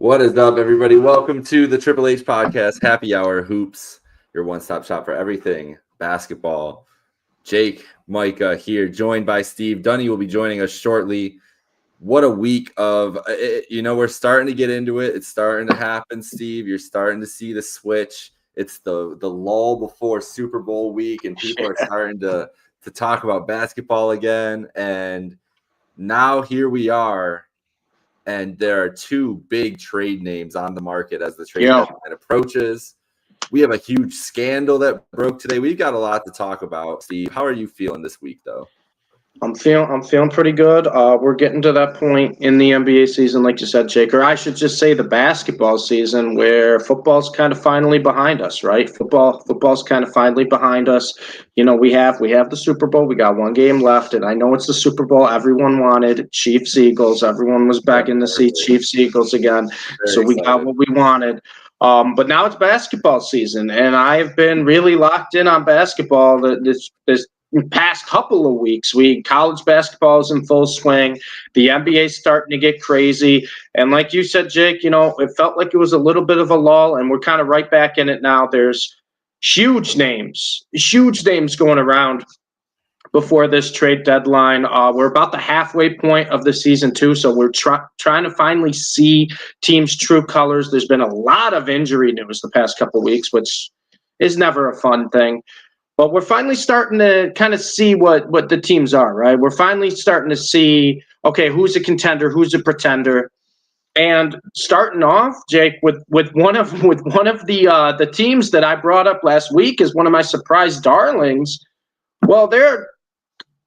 What is up, everybody? Welcome to the Triple H Podcast, Happy Hour Hoops, your one-stop shop for everything basketball. Jake, Micah here, joined by Steve. Dunny will be joining us shortly. What a week of, we're starting to get into it. It's starting to happen, Steve. You're starting to see the switch. It's the lull before Super Bowl week, and people are starting to talk about basketball again. And now here we are. And there are two big trade names on the market as the trade deadline approaches. We have a huge scandal that broke today. We've got a lot to talk about. Steve, how are you feeling this week, though? I'm feeling pretty good. We're getting to that point in the NBA season, like you said, Jake, or I should just say the basketball season, where football's kind of finally behind us, right? Football's kind of finally behind us. You know, we have the Super Bowl. We got one game left, and I know it's the Super Bowl everyone wanted. Chiefs Eagles. Everyone was begging to see Chiefs Eagles again. So we got what we wanted. But now it's basketball season, and I've been really locked in on basketball this past couple of weeks. College basketball is in full swing. The NBA's starting to get crazy. And like you said, Jake, it felt like it was a little bit of a lull, and we're kind of right back in it now. There's huge names going around before this trade deadline. We're about the halfway point of the season, too, so we're trying to finally see teams' true colors. There's been a lot of injury news the past couple of weeks, which is never a fun thing. But we're finally starting to kind of see what the teams are, right? We're finally starting to see, okay, who's a contender, who's a pretender. And starting off, Jake, with one of the teams that I brought up last week as one of my surprise darlings. Well, their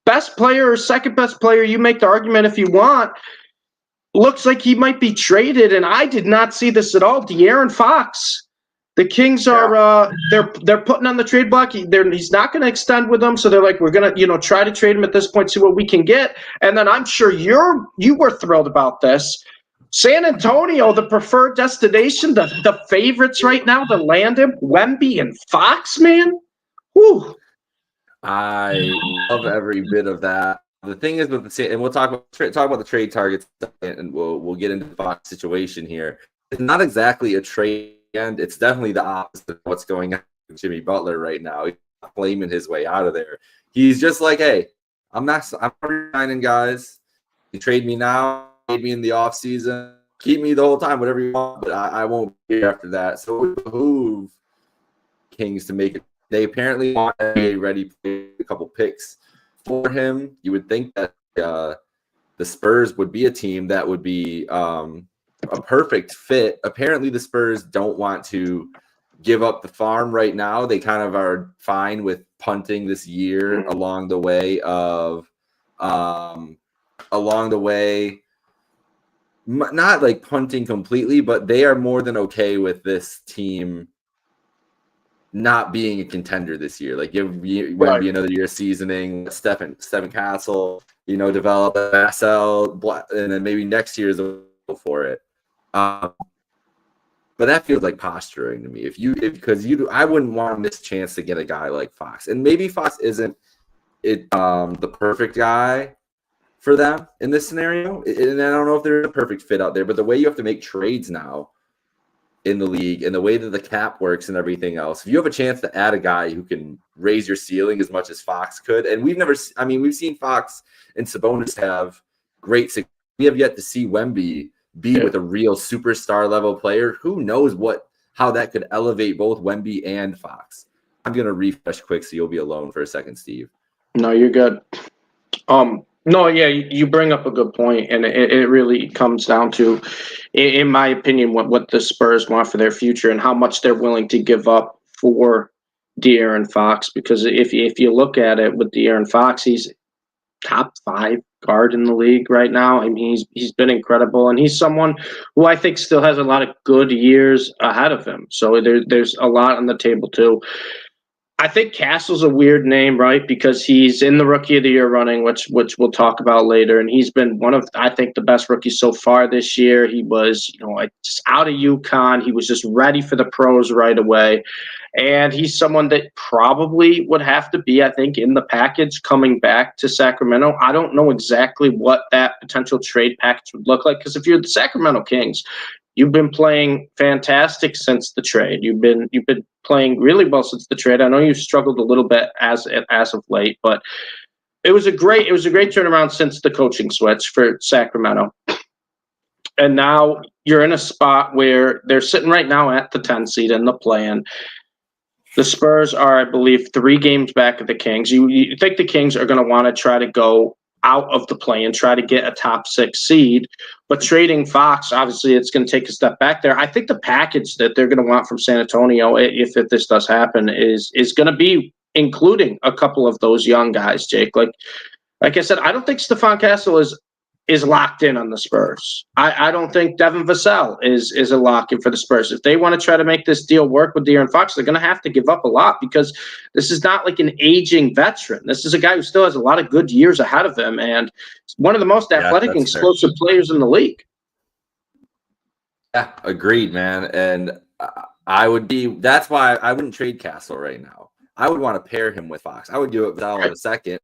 best player or second best player, you make the argument if you want, looks like he might be traded, and I did not see this at all. De'Aaron Fox. The Kings are they're putting on the trade block. He's not going to extend with them, so they're like, we're going to try to trade him at this point, see what we can get. And then I'm sure you were thrilled about this. San Antonio, the preferred destination, the favorites right now to land him, Wemby and Fox, man. Whew. I love every bit of that. The thing is with the, and we'll talk about the trade targets, and we'll get into the Fox situation here. It's not exactly a trade. And it's definitely the opposite of what's going on with Jimmy Butler right now. He's not flaming his way out of there. He's just like, hey, I'm signing guys. You trade me now, trade me in the offseason, keep me the whole time, whatever you want, but I won't be here after that. So it behoove Kings to make it. They apparently want a ready a couple picks for him. You would think that the Spurs would be a team that would be a perfect fit. Apparently the Spurs don't want to give up the farm right now. They kind of are fine with punting this year along the way, not like punting completely, but they are more than okay with this team not being a contender this year. Like give Wemby another year of seasoning, Stephen Castle, develop SL, and then maybe next year is a for it. But that feels like posturing to me. I wouldn't want to miss a chance to get a guy like Fox, and maybe Fox isn't the perfect guy for them in this scenario. And I don't know if there's a perfect fit out there, but the way you have to make trades now in the league and the way that the cap works and everything else, if you have a chance to add a guy who can raise your ceiling as much as Fox could, and we've seen Fox and Sabonis have great success. We have yet to see Wemby be with a real superstar level player. Who knows how that could elevate both Wemby and Fox. I'm going to refresh quick so you'll be alone for a second, Steve. No, you're good. No, yeah, you bring up a good point, and it really comes down to, in my opinion, what the Spurs want for their future and how much they're willing to give up for De'Aaron Fox. Because if you look at it with De'Aaron Fox, he's top 5 guard in the league right now. I mean, he's been incredible, and he's someone who I think still has a lot of good years ahead of him. So there's a lot on the table too. I think Castle's a weird name, right? Because he's in the Rookie of the Year running, which we'll talk about later, and he's been one of, I think, the best rookies so far this year. He was, just out of UConn. He was just ready for the pros right away, and he's someone that probably would have to be, I think, in the package coming back to Sacramento. I don't know exactly what that potential trade package would look like, because if you're the Sacramento Kings, You've been playing fantastic since the trade. You've been playing really well since the trade. I know you've struggled a little bit as of late, but it was a great turnaround since the coaching switch for Sacramento. And now you're in a spot where they're sitting right now at the 10 seed in the play-in. The Spurs are, I believe, 3 games back of the Kings. You think the Kings are going to want to try to go out of the play and try to get a top 6 seed, but trading Fox, obviously, it's going to take a step back there. I think the package that they're going to want from San Antonio, if this does happen, is going to be including a couple of those young guys, Jake. Like I said, I don't think Stephon Castle is locked in on the Spurs. I don't think Devin Vassell is a lock-in for the Spurs. If they want to try to make this deal work with De'Aaron Fox, they're going to have to give up a lot because this is not like an aging veteran. This is a guy who still has a lot of good years ahead of him and one of the most athletic and explosive players in the league. Yeah, agreed, man. And that's why I wouldn't trade Castle right now. I would want to pair him with Fox. I would do it Vassell in a second.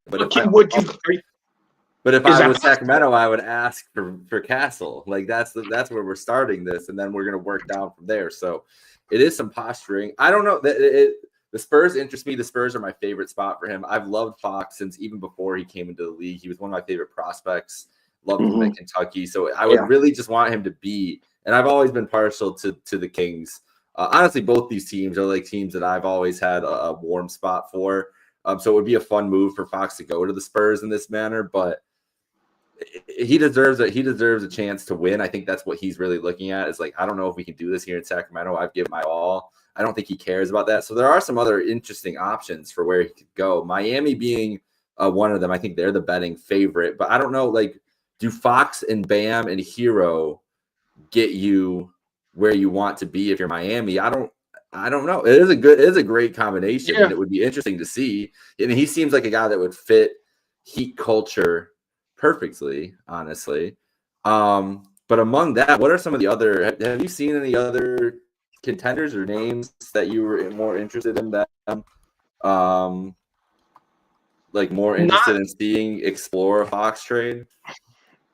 But if I was Sacramento, I would ask for Castle. Like that's where we're starting this, and then we're going to work down from there. So it is some posturing. I don't know. The Spurs interest me. The Spurs are my favorite spot for him. I've loved Fox since even before he came into the league. He was one of my favorite prospects. Loved him in Kentucky. So I would really just want him to be. And I've always been partial to the Kings. Honestly, both these teams are like teams that I've always had a warm spot for. So it would be a fun move for Fox to go to the Spurs in this manner, but he deserves a chance to win. I think that's what he's really looking at. Is like, I don't know if we can do this here in Sacramento. I've given my all. I don't think he cares about that. So there are some other interesting options for where he could go. Miami being one of them. I think they're the betting favorite, but I don't know. Like, do Fox and Bam and Hero get you where you want to be if you're Miami? I don't know. It is a great combination, and it would be interesting to see. And he seems like a guy that would fit Heat culture perfectly, honestly. But among that, what are some of the other? Have you seen any other contenders or names that you were more interested in them? Like more interested in seeing explore a Fox trade?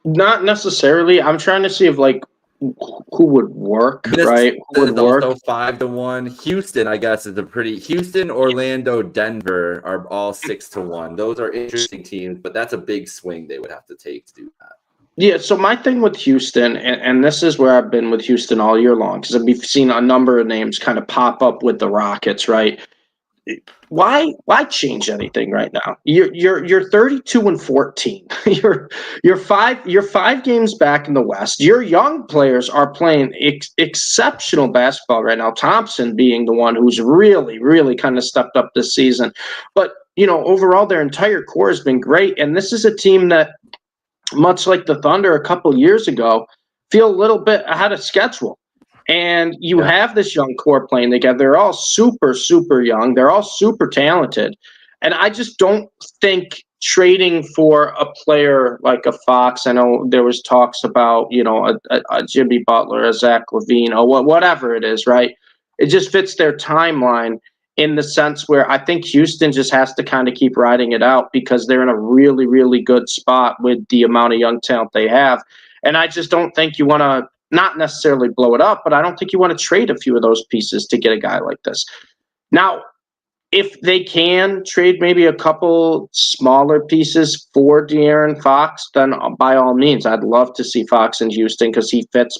Not necessarily. I'm trying to see if like who would work, right? Who would work? Also 5-1. Houston, I guess, is Houston, Orlando, Denver are all 6-1. Those are interesting teams, but that's a big swing they would have to take to do that. Yeah, so my thing with Houston, and this is where I've been with Houston all year long, because we've seen a number of names kind of pop up with the Rockets, right? Why change anything right now? You're 32-14. You're 5 games back in the West. Your young players are playing exceptional basketball right now. Thompson being the one who's really, really kind of stepped up this season. But overall, their entire core has been great. And this is a team that, much like the Thunder a couple years ago, feel a little bit ahead of schedule. And you have this young core playing together. They're all super, super young. They're all super talented. And I just don't think trading for a player like a Fox, I know there was talks about, a Jimmy Butler, a Zach LaVine, or whatever it is, right? It just fits their timeline in the sense where I think Houston just has to kind of keep riding it out because they're in a really, really good spot with the amount of young talent they have. And I just don't think you want to not necessarily blow it up, but I don't think you want to trade a few of those pieces to get a guy like this. Now, if they can trade maybe a couple smaller pieces for De'Aaron Fox, then by all means, I'd love to see Fox in Houston because he'd fit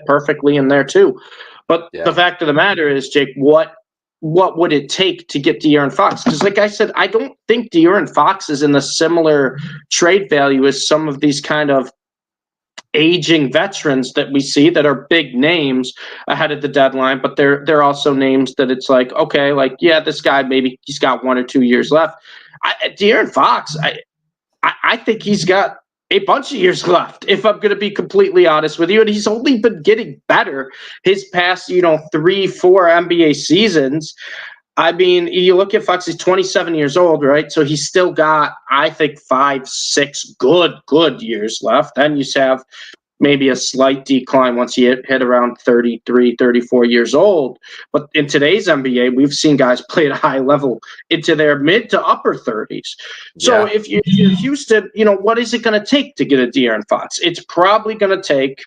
perfectly in there too. But the fact of the matter is, Jake, what would it take to get De'Aaron Fox? Because like I said, I don't think De'Aaron Fox is in the similar trade value as some of these kind of aging veterans that we see that are big names ahead of the deadline, but they're also names that it's like, okay, like, yeah, this guy, maybe he's got 1 or 2 years left. De'Aaron Fox, I think he's got a bunch of years left, if I'm going to be completely honest with you. And he's only been getting better his past, 3-4 NBA seasons. I mean, you look at Fox, he's 27 years old, right? So he's still got, I think, 5-6 good years left. Then you have maybe a slight decline once you hit around 33, 34 years old. But in today's NBA, we've seen guys play at a high level into their mid to upper 30s. So if you're Houston, what is it going to take to get a De'Aaron Fox? It's probably going to take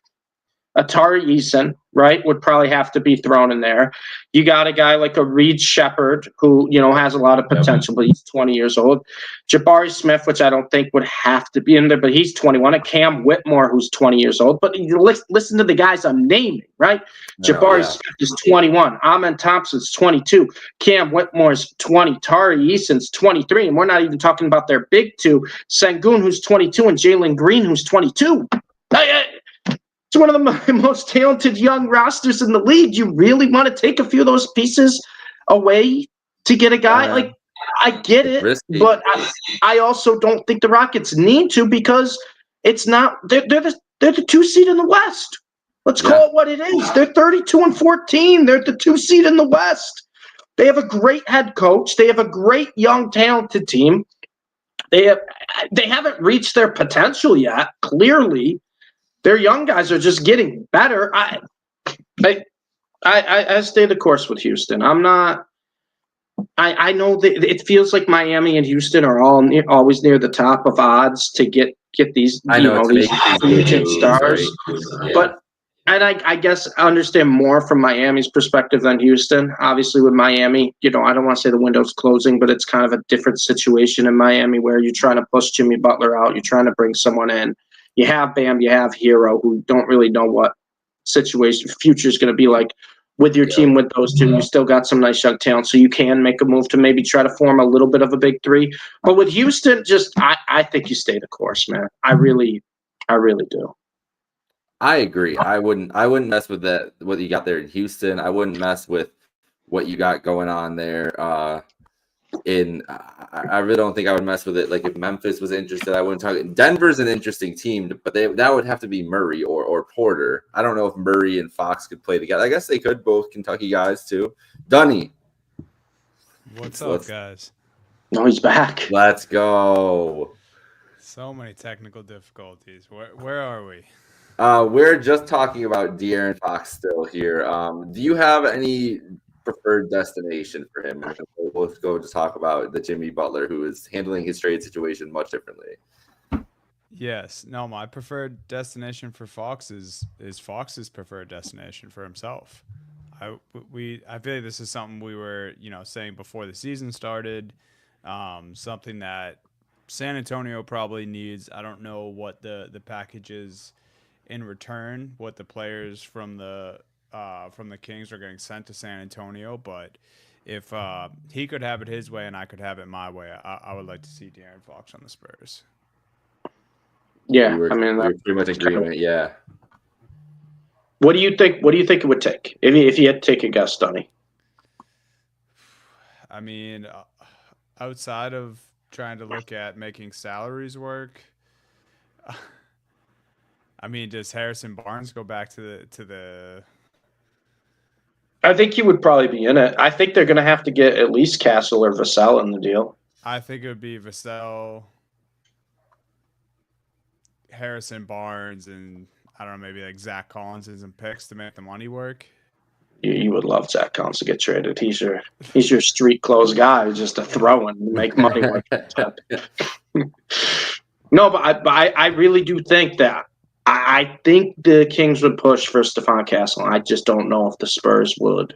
Atari Eason, right, would probably have to be thrown in there. You got a guy like a Reed Shepherd who, has a lot of potential, but he's 20 years old. Jabari Smith, which I don't think would have to be in there, but he's 21. And Cam Whitmore, who's 20 years old. But you listen to the guys I'm naming, right? Jabari Smith is 21. Amen Thompson's 22. Cam Whitmore's 20. Tari Eason's 23. And we're not even talking about their big two, Sengun, who's 22, and Jalen Green, who's 22. It's one of the most talented young rosters in the league. You really want to take a few of those pieces away to get a guy? I get it, but I also don't think the Rockets need to, because it's not. They're the 2 seed in the West. Let's call it what it is. They're 32-14. They're the 2 seed in the West. They have a great head coach. They have a great young talented team. They haven't reached their potential yet. Clearly, their young guys are just getting better. I stay the course with Houston. I'm not. I know that it feels like Miami and Houston are always near the top of odds to get these these agent stars, right? But I guess I understand more from Miami's perspective than Houston. Obviously, with Miami, I don't want to say the window's closing, but it's kind of a different situation in Miami where you're trying to push Jimmy Butler out, you're trying to bring someone in. You have Bam, you have Hero, who don't really know what future is going to be like. With your team, with those two, you still got some nice young talent, so you can make a move to maybe try to form a little bit of a big three. But with Houston, I think you stay the course, man. I really do. I agree. I wouldn't mess with that. What you got there in Houston, I wouldn't mess with what you got going on there. I really don't think I would mess with it. Like if Memphis was interested, I wouldn't talk. Denver's an interesting team, but that would have to be Murray or Porter. I don't know if Murray and Fox could play together. I guess they could, both Kentucky guys too. Dunny, what's up, guys? No, he's back. Let's go. So many technical difficulties. Where are we? We're just talking about De'Aaron Fox still here. Do you have any preferred destination for him? We'll go to talk about the Jimmy Butler, who is handling his trade situation much differently. Yes. No, my preferred destination for Fox is Fox's preferred destination for himself. I feel like this is something we were, saying before the season started. Something that San Antonio probably needs. I don't know what the package is in return, what the players from the Kings are getting sent to San Antonio, but if he could have it his way and I could have it my way, I would like to see De'Aaron Fox on the Spurs. Yeah, we're pretty much in agreement. Yeah. What do you think? What do you think it would take if you had to take a guess, Donnie? I mean, outside of trying to look at making salaries work, I mean, does Harrison Barnes go back to the? I think he would probably be in it. I think they're going to have to get at least Castle or Vassell in the deal. I think it would be Vassell, Harrison Barnes, and I don't know, maybe like Zach Collins and some picks to make the money work. You would love Zach Collins to get traded. He's your street clothes guy, just a throw in and make money work. No, but I really do think that. I think the Kings would push for Stephon Castle. I just don't know if the Spurs would.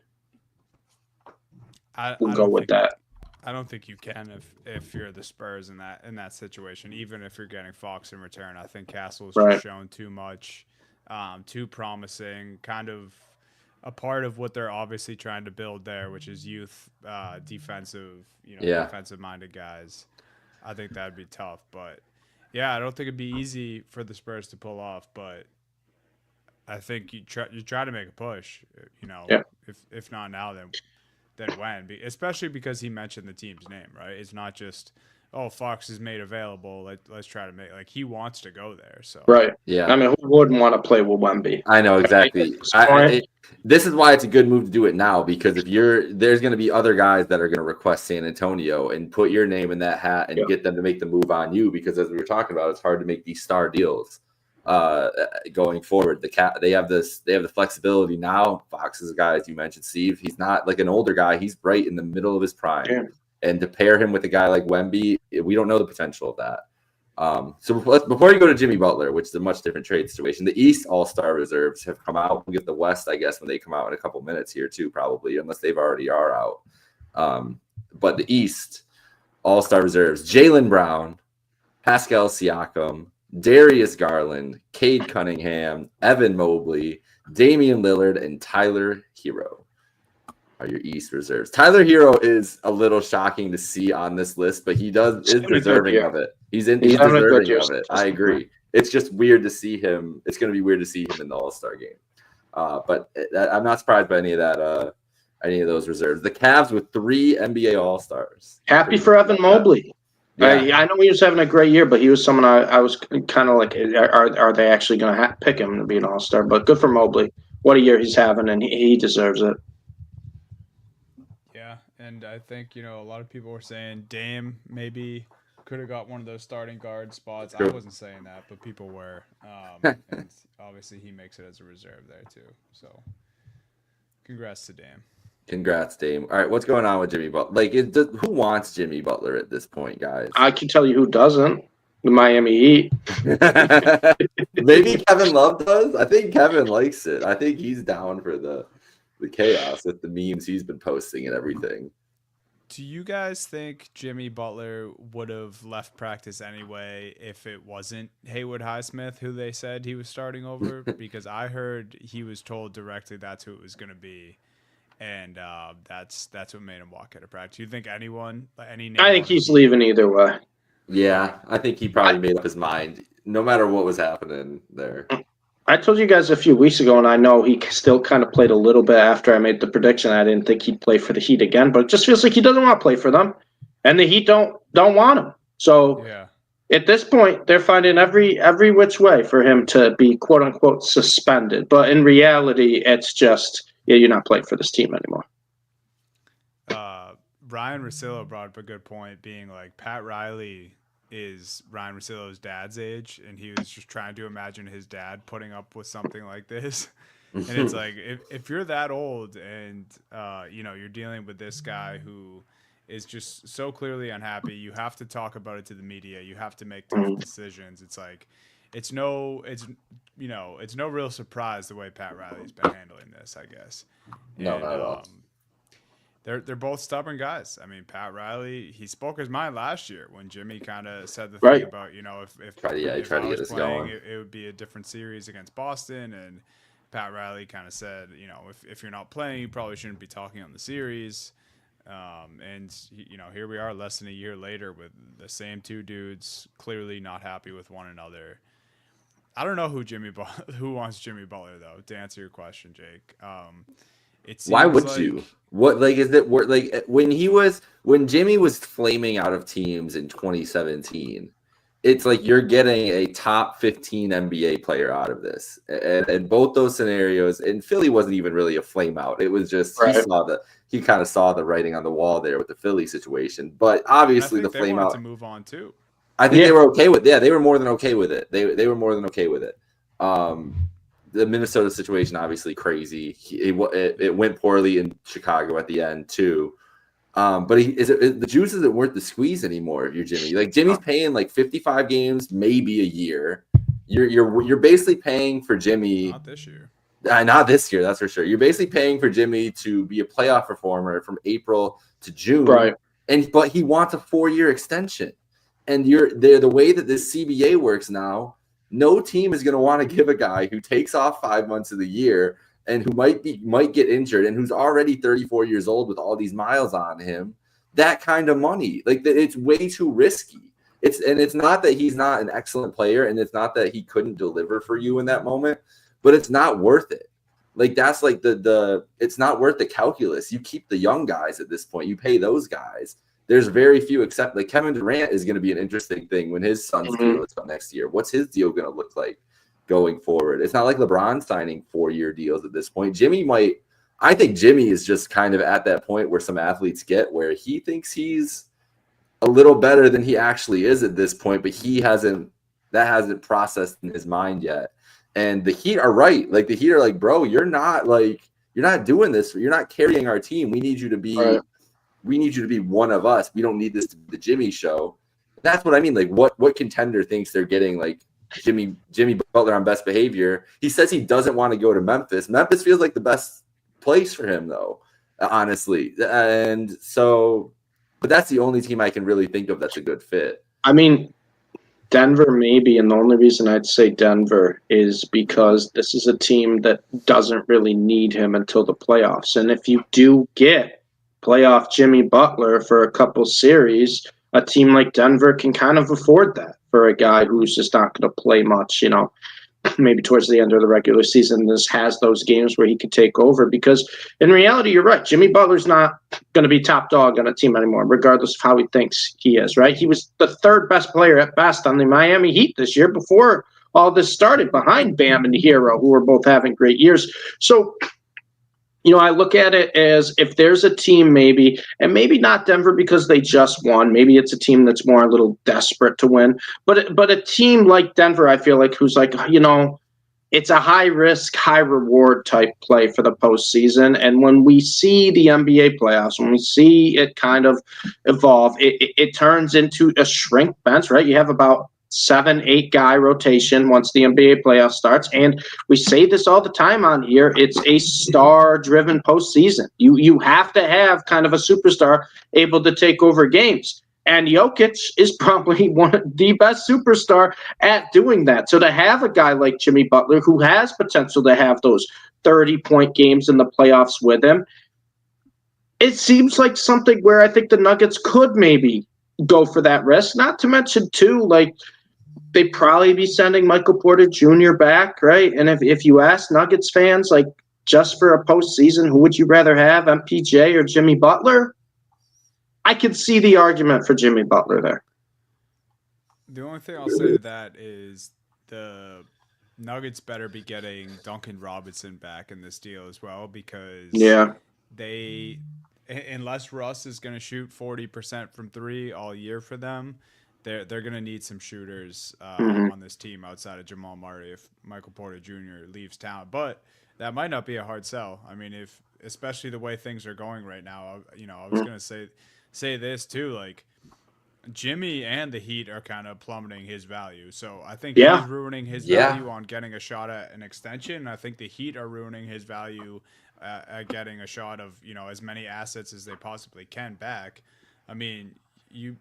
We'll go with that. I don't think you can if you're the Spurs in that situation. Even if you're getting Fox in return, I think Castle's just shown too much, too promising. Kind of a part of what they're obviously trying to build there, which is youth, defensive, defensive-minded guys. I think that'd be tough, but. Yeah, I don't think it'd be easy for the Spurs to pull off, but I think you try to make a push. If not now, then when? Especially because he mentioned the team's name, right? It's not just Fox is made available. Let's try to make he wants to go there. So right, yeah. I mean, who wouldn't want to play with Wemby? I know exactly. This is why it's a good move to do it now, because there's going to be other guys that are going to request San Antonio and put your name in that hat and get them to make the move on you, because as we were talking about, it's hard to make these star deals going forward. They have the flexibility now. Fox is a guy, as you mentioned, Steve. He's not like an older guy. He's right in the middle of his prime. Yeah. And to pair him with a guy like Wemby, we don't know the potential of that. So before you go to Jimmy Butler, which is a much different trade situation, the East All-Star reserves have come out. We'll get the West, I guess, when they come out in a couple minutes here too, probably, unless they've already are out. But the East All-Star reserves: Jaylen Brown, Pascal Siakam, Darius Garland, Cade Cunningham, Evan Mobley, Damian Lillard, and Tyler Hero are your East reserves. Tyler Hero is a little shocking to see on this list, but he is deserving of it. He's deserving of it. I agree. It's just weird to see him. It's going to be weird to see him in the All-Star game. But I'm not surprised by any of that. Any of those reserves. The Cavs with 3 NBA All-Stars. Happy for Evan Mobley. Yeah. I know he was having a great year, but he was someone I was kind of like, are they actually going to pick him to be an All-Star? But good for Mobley. What a year he's having, and he deserves it. Yeah, and I think, a lot of people were saying Dame maybe could have got one of those starting guard spots. True. I wasn't saying that, but people were. And obviously he makes it as a reserve there too. So congrats to Dame. Congrats, Dame. All right, what's going on with Jimmy Butler? Who wants Jimmy Butler at this point, guys? I can tell you who doesn't. The Miami Heat. Maybe Kevin Love does. I think Kevin likes it. I think he's down for the chaos with the memes he's been posting and everything. Do you guys think Jimmy Butler would have left practice anyway if it wasn't Haywood Highsmith who they said he was starting over? Because I heard he was told directly that's who it was going to be. And that's what made him walk out of practice. You think anyone, any name? I think he's leaving either way. Yeah, I think he probably made up his mind, no matter what was happening there. I told you guys a few weeks ago, and I know he still kind of played a little bit after I made the prediction. I didn't think he'd play for the Heat again, but it just feels like he doesn't want to play for them, and the Heat don't want him. So yeah. At this point, they're finding every which way for him to be quote unquote suspended. But in reality, it's just you're not playing for this team anymore. Ryan Russillo brought up a good point, being like Pat Riley is Ryan Russillo's dad's age, and he was just trying to imagine his dad putting up with something like this. And it's like if you're that old and you're dealing with this guy who is just so clearly unhappy, you have to talk about it to the media. You have to make tough decisions. It's like it's no real surprise the way Pat Riley's been handling this, I guess. No, not at all. They're both stubborn guys. I mean, Pat Riley, he spoke his mind last year when Jimmy kind of said the thing about, if I was playing, it would be a different series against Boston. And Pat Riley kind of said, if you're not playing, you probably shouldn't be talking on the series. And here we are less than a year later with the same two dudes clearly not happy with one another. I don't know who wants Jimmy Butler though, to answer your question, Jake. Why would you? What is it? When Jimmy was flaming out of teams in 2017, it's like you're getting a top 15 NBA player out of this, and both those scenarios. And Philly wasn't even really a flame out. It was just he kind of saw the writing on the wall there with the Philly situation. But obviously the flame out to move on too. I think they were okay with. Yeah, they were more than okay with it. They were more than okay with it. The Minnesota situation, obviously crazy. It went poorly in Chicago at the end too. But the juice isn't worth the squeeze anymore if you're Jimmy. Like Jimmy's paying like 55 games, maybe a year. You're basically paying for Jimmy. Not this year. Not this year, that's for sure. You're basically paying for Jimmy to be a playoff performer from April to June. Right. But he wants a 4-year extension. And the way that this CBA works now, no team is going to want to give a guy who takes off 5 months of the year and who might get injured and who's already 34 years old with all these miles on him that kind of money. Like it's way too risky. It's not that he's not an excellent player, and it's not that he couldn't deliver for you in that moment, but it's not worth it. Like that's like it's not worth the calculus. You keep the young guys at this point. You pay those guys. There's very few except like Kevin Durant is going to be an interesting thing when his son's deal is up next year. What's his deal going to look like going forward? It's not like LeBron signing 4-year deals at this point. I think Jimmy is just kind of at that point where some athletes get where he thinks he's a little better than he actually is at this point, but that hasn't processed in his mind yet. And the Heat are right. Like the Heat are like, bro, you're not doing this. You're not carrying our team. We need you to be. Right. We need you to be one of us. We don't need this to be the Jimmy show. That's what I mean. Like, what contender thinks they're getting like Jimmy Butler on best behavior? He says he doesn't want to go to Memphis. Memphis feels like the best place for him, though, honestly. And so, but that's the only team I can really think of that's a good fit. I mean, Denver maybe, and the only reason I'd say Denver is because this is a team that doesn't really need him until the playoffs. And if you do get playoff Jimmy Butler for a couple series, a team like Denver can kind of afford that for a guy who's just not going to play much, maybe towards the end of the regular season, just has those games where he could take over. Because in reality, you're right. Jimmy Butler's not going to be top dog on a team anymore, regardless of how he thinks he is, right? He was the third best player at best on the Miami Heat this year before all this started, behind Bam and Hero, who were both having great years. So, I look at it as if there's a team maybe, and maybe not Denver because they just won. Maybe it's a team that's more a little desperate to win. But a team like Denver, I feel like, who's like, it's a high risk, high reward type play for the postseason. And when we see the NBA playoffs, when we see it kind of evolve, it turns into a shrink bench, right? You have about 7-8 guy rotation once the NBA playoff starts. And we say this all the time on here. It's a star driven postseason. You have to have kind of a superstar able to take over games. And Jokic is probably one of the best superstar at doing that. So to have a guy like Jimmy Butler, who has potential to have those 30-point games in the playoffs with him, it seems like something where I think the Nuggets could maybe go for that risk. Not to mention, too, like, they'd probably be sending Michael Porter Jr. back, right? And if you ask Nuggets fans, like, just for a postseason, who would you rather have, MPJ or Jimmy Butler? I could see the argument for Jimmy Butler there. The only thing I'll say to that is the Nuggets better be getting Duncan Robinson back in this deal as well, because they, unless Russ is going to shoot 40% from three all year for them, they're going to need some shooters on this team outside of Jamal Murray if Michael Porter Jr. leaves town. But that might not be a hard sell. I mean, especially the way things are going right now, I was going to say this too, like, Jimmy and the Heat are kind of plummeting his value. So I think he's ruining his value on getting a shot at an extension. I think the Heat are ruining his value at getting a shot of, as many assets as they possibly can back. I mean, you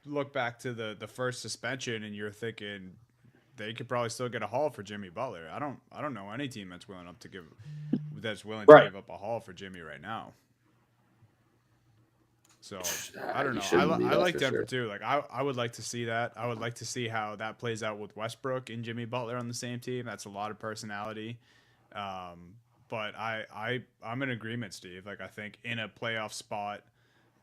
look back to the first suspension and you're thinking they could probably still get a haul for Jimmy Butler. I don't know any team that's willing to give up a haul for Jimmy right now. So I don't know. I like Denver too. Like I would like to see that. I would like to see how that plays out with Westbrook and Jimmy Butler on the same team. That's a lot of personality. But I'm in agreement, Steve. Like, I think in a playoff spot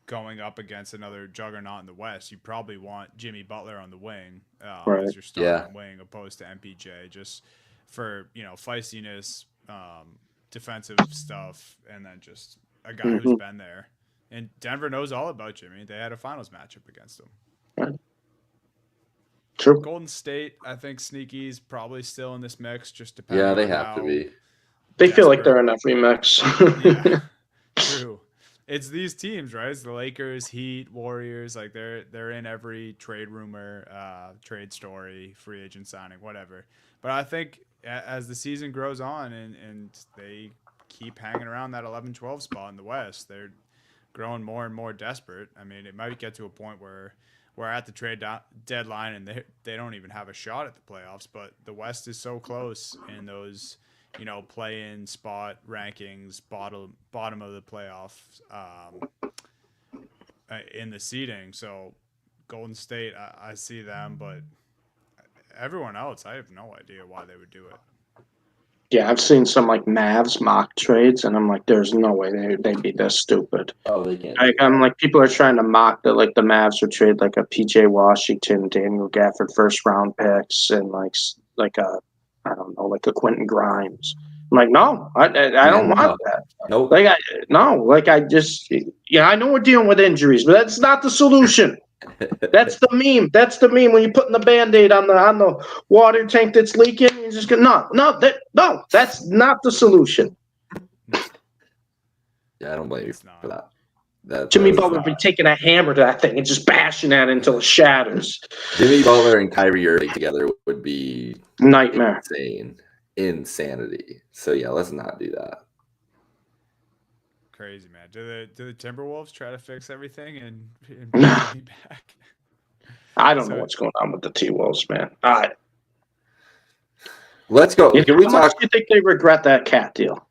going up against another juggernaut in the West, you probably want Jimmy Butler on the wing as your starting wing, opposed to MPJ, just for feistiness, defensive stuff, and then just a guy who's been there. And Denver knows all about Jimmy. They had a finals matchup against him. Right. True. Golden State, I think sneaky's probably still in this mix, just depending. Yeah, they have to be. They feel like they're in every mix. Yeah, true. It's these teams, right? It's the Lakers, Heat, Warriors. Like they're in every trade rumor, trade story, free agent signing, whatever. But I think as the season grows on and they keep hanging around that 11-12 spot in the West, they're growing more and more desperate. I mean, it might get to a point where we're at the trade deadline and they don't even have a shot at the playoffs. But the West is so close in those, play-in spot rankings, bottom of the playoffs in the seeding. So Golden State, I see them, but everyone else, I have no idea why they would do it. Yeah, I've seen some like Mavs mock trades, and I'm like, there's no way they'd be this stupid. Oh, they can't. I'm like, people are trying to mock that, like the Mavs would trade like a PJ Washington, Daniel Gafford first round picks, and like a I don't know, like a Quentin Grimes. I'm like, no, I don't want that. Nope. I know we're dealing with injuries, but that's not the solution. That's the meme. That's the meme when you're putting the Band-Aid on the water tank that's leaking. You're just going, no, that's not the solution. Yeah, I don't blame you for that. Jimmy Butler be taking a hammer to that thing and just bashing at it until it shatters. Jimmy Butler and Kyrie Irving together would be nightmare, insanity. So yeah, let's not do that. Crazy, man. Do the Timberwolves try to fix everything and bring Jimmy back? I don't know what's going on with the T-Wolves, man. All right. Let's go. Can we How talk? much do you think they regret that cat deal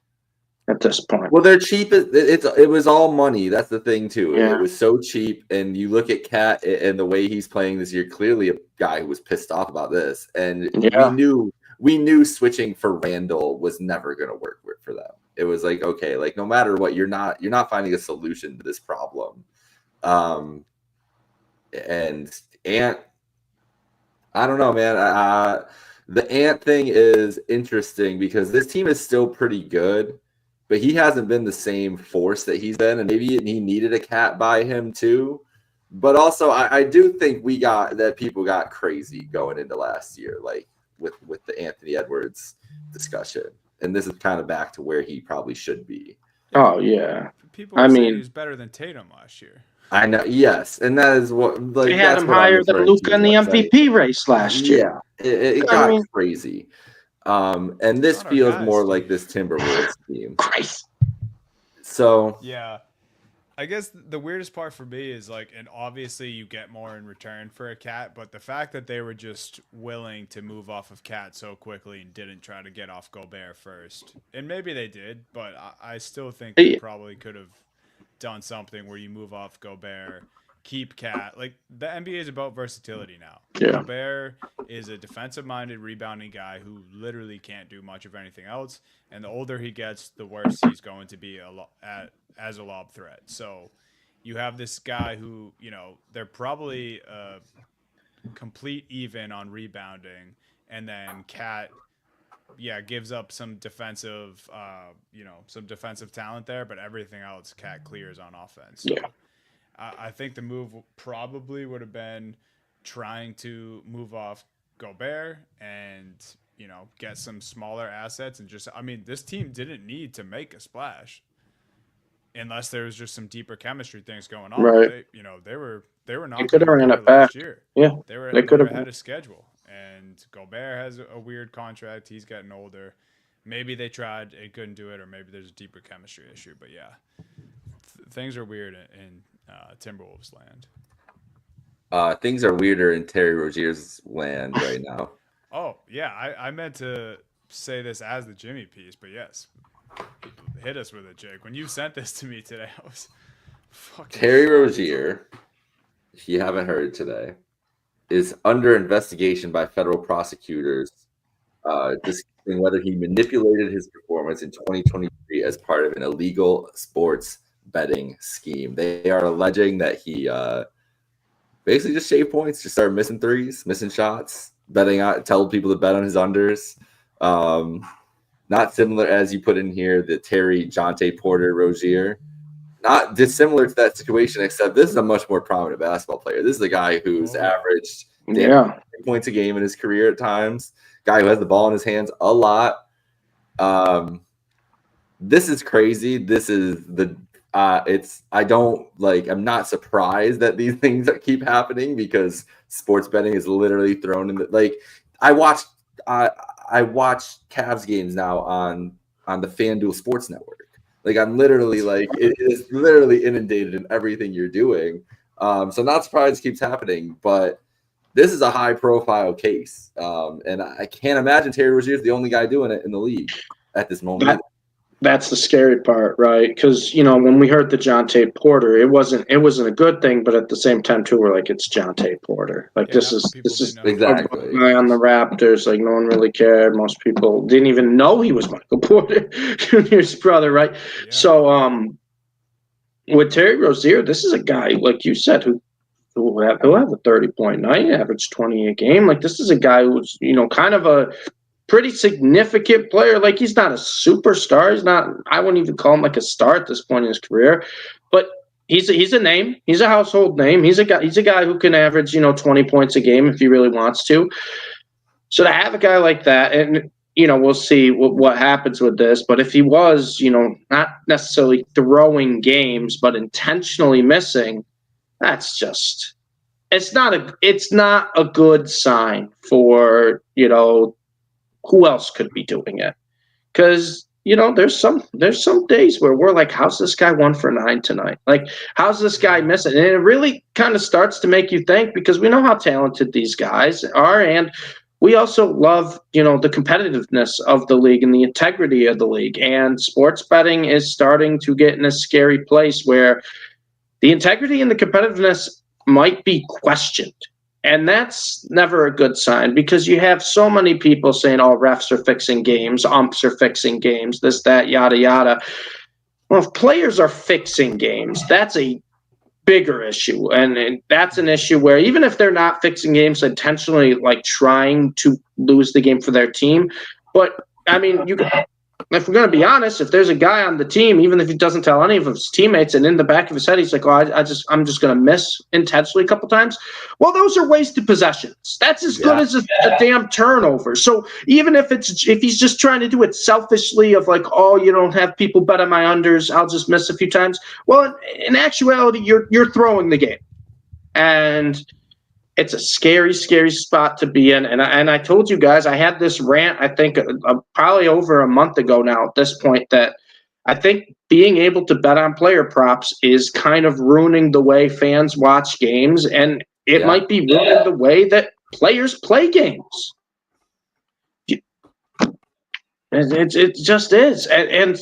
at this point? Well, they're cheap. It was all money. That's the thing too. Yeah. It was so cheap, and you look at Cat and the way he's playing this year. Clearly, a guy who was pissed off about this, and we knew switching for Randall was never going to work for them. It was like, okay, like no matter what, you're not finding a solution to this problem. And Ant, I don't know, man. The Ant thing is interesting because this team is still pretty good, but he hasn't been the same force that he's been, and maybe he needed a Cat by him too. But also, I do think people got crazy going into last year, like with the Anthony Edwards discussion. And this is kind of back to where he probably should be. Oh, yeah. People were saying he was better than Tatum last year. I know, yes. And that is what... like they had him higher than Luka in the MVP race last year. Yeah, it got crazy. And this feels more like this Timberwolves team. Christ. So... yeah. I guess the weirdest part for me is like, and obviously you get more in return for a Cat, but the fact that they were just willing to move off of Cat so quickly and didn't try to get off Gobert first. And maybe they did, but I still think they probably could have done something where you move off Gobert, keep Cat. Like the NBA is about versatility now. Yeah. Gobert is a defensive-minded rebounding guy who literally can't do much of anything else. And the older he gets, the worse he's going to be as a lob threat. So you have this guy who, they're probably complete even on rebounding, and then Cat, gives up some defensive, talent there, but everything else Cat clears on offense. So I think the move probably would have been trying to move off Gobert and, get some smaller assets and this team didn't need to make a splash. Unless there was just some deeper chemistry things going on, right? They were not. They could have ran it back. Year. Yeah, they could have ahead of schedule. And Gobert has a weird contract. He's getting older. Maybe they tried, it couldn't do it, or maybe there's a deeper chemistry issue. But yeah, things are weird in Timberwolves land. Things are weirder in Terry Rozier's land right now. Oh yeah, I meant to say this as the Jimmy piece, but yes. Hit us with it, Jake. When you sent this to me today, I was fucking... Terry Rozier, if you haven't heard today, is under investigation by federal prosecutors discussing whether he manipulated his performance in 2023 as part of an illegal sports betting scheme. They are alleging that he basically just shaved points, just started missing threes, missing shots, betting out, told people to bet on his unders. Not similar, as you put in here, the Terry, Jonte Porter, Rozier. Not dissimilar to that situation, except this is a much more prominent basketball player. This is a guy who's averaged 10 points a game in his career at times. Guy who has the ball in his hands a lot. This is crazy. This is I'm not surprised that these things keep happening because sports betting is literally thrown in I watch Cavs games now on the FanDuel Sports Network. Like I'm literally it is literally inundated in everything you're doing. So not surprised it keeps happening, but this is a high profile case. And I can't imagine Terry Rozier is the only guy doing it in the league at this moment. That's the scary part, right? Because when we heard the Jonte Porter, it wasn't a good thing, but at the same time too, we're like, it's Jonte Porter. Like this is exactly on the Raptors. Like no one really cared. Most people didn't even know he was Michael Porter Jr.'s brother, right? Yeah. So with Terry Rozier, this is a guy like you said who have a 30-point night, average 20 a game. Like this is a guy who's kind of a pretty significant player. Like he's not a superstar. He's not. I wouldn't even call him like a star at this point in his career, but he's a name. He's a household name. He's a guy who can average 20 points a game if he really wants to. So to have a guy like that, and we'll see what happens with this. But if he was, not necessarily throwing games, but intentionally missing, that's just it's not a good sign for who else could be doing it. Because there's some days where we're like, how's this guy 1 for 9 tonight? Like, how's this guy missing? And it really kind of starts to make you think, because we know how talented these guys are, and we also love the competitiveness of the league and the integrity of the league. And sports betting is starting to get in a scary place where the integrity and the competitiveness might be questioned. And that's never a good sign, because you have so many people saying, oh, refs are fixing games, umps are fixing games, this, that, yada, yada. Well, if players are fixing games, that's a bigger issue. And that's an issue where even if they're not fixing games intentionally, like trying to lose the game for their team, but I mean, if we're going to be honest, if there's a guy on the team, even if he doesn't tell any of his teammates, and in the back of his head he's like, "Oh, I'm just going to miss intentionally a couple times," well, those are wasted possessions. That's as good as a damn turnover. So even if he's just trying to do it selfishly, of like, "Oh, you don't have people bet on my unders, I'll just miss a few times." Well, in actuality, you're throwing the game, and it's a scary, scary spot to be in. And I told you guys, I had this rant, I think, probably over a month ago now at this point, that I think being able to bet on player props is kind of ruining the way fans watch games, and it might be ruining the way that players play games. It just is. And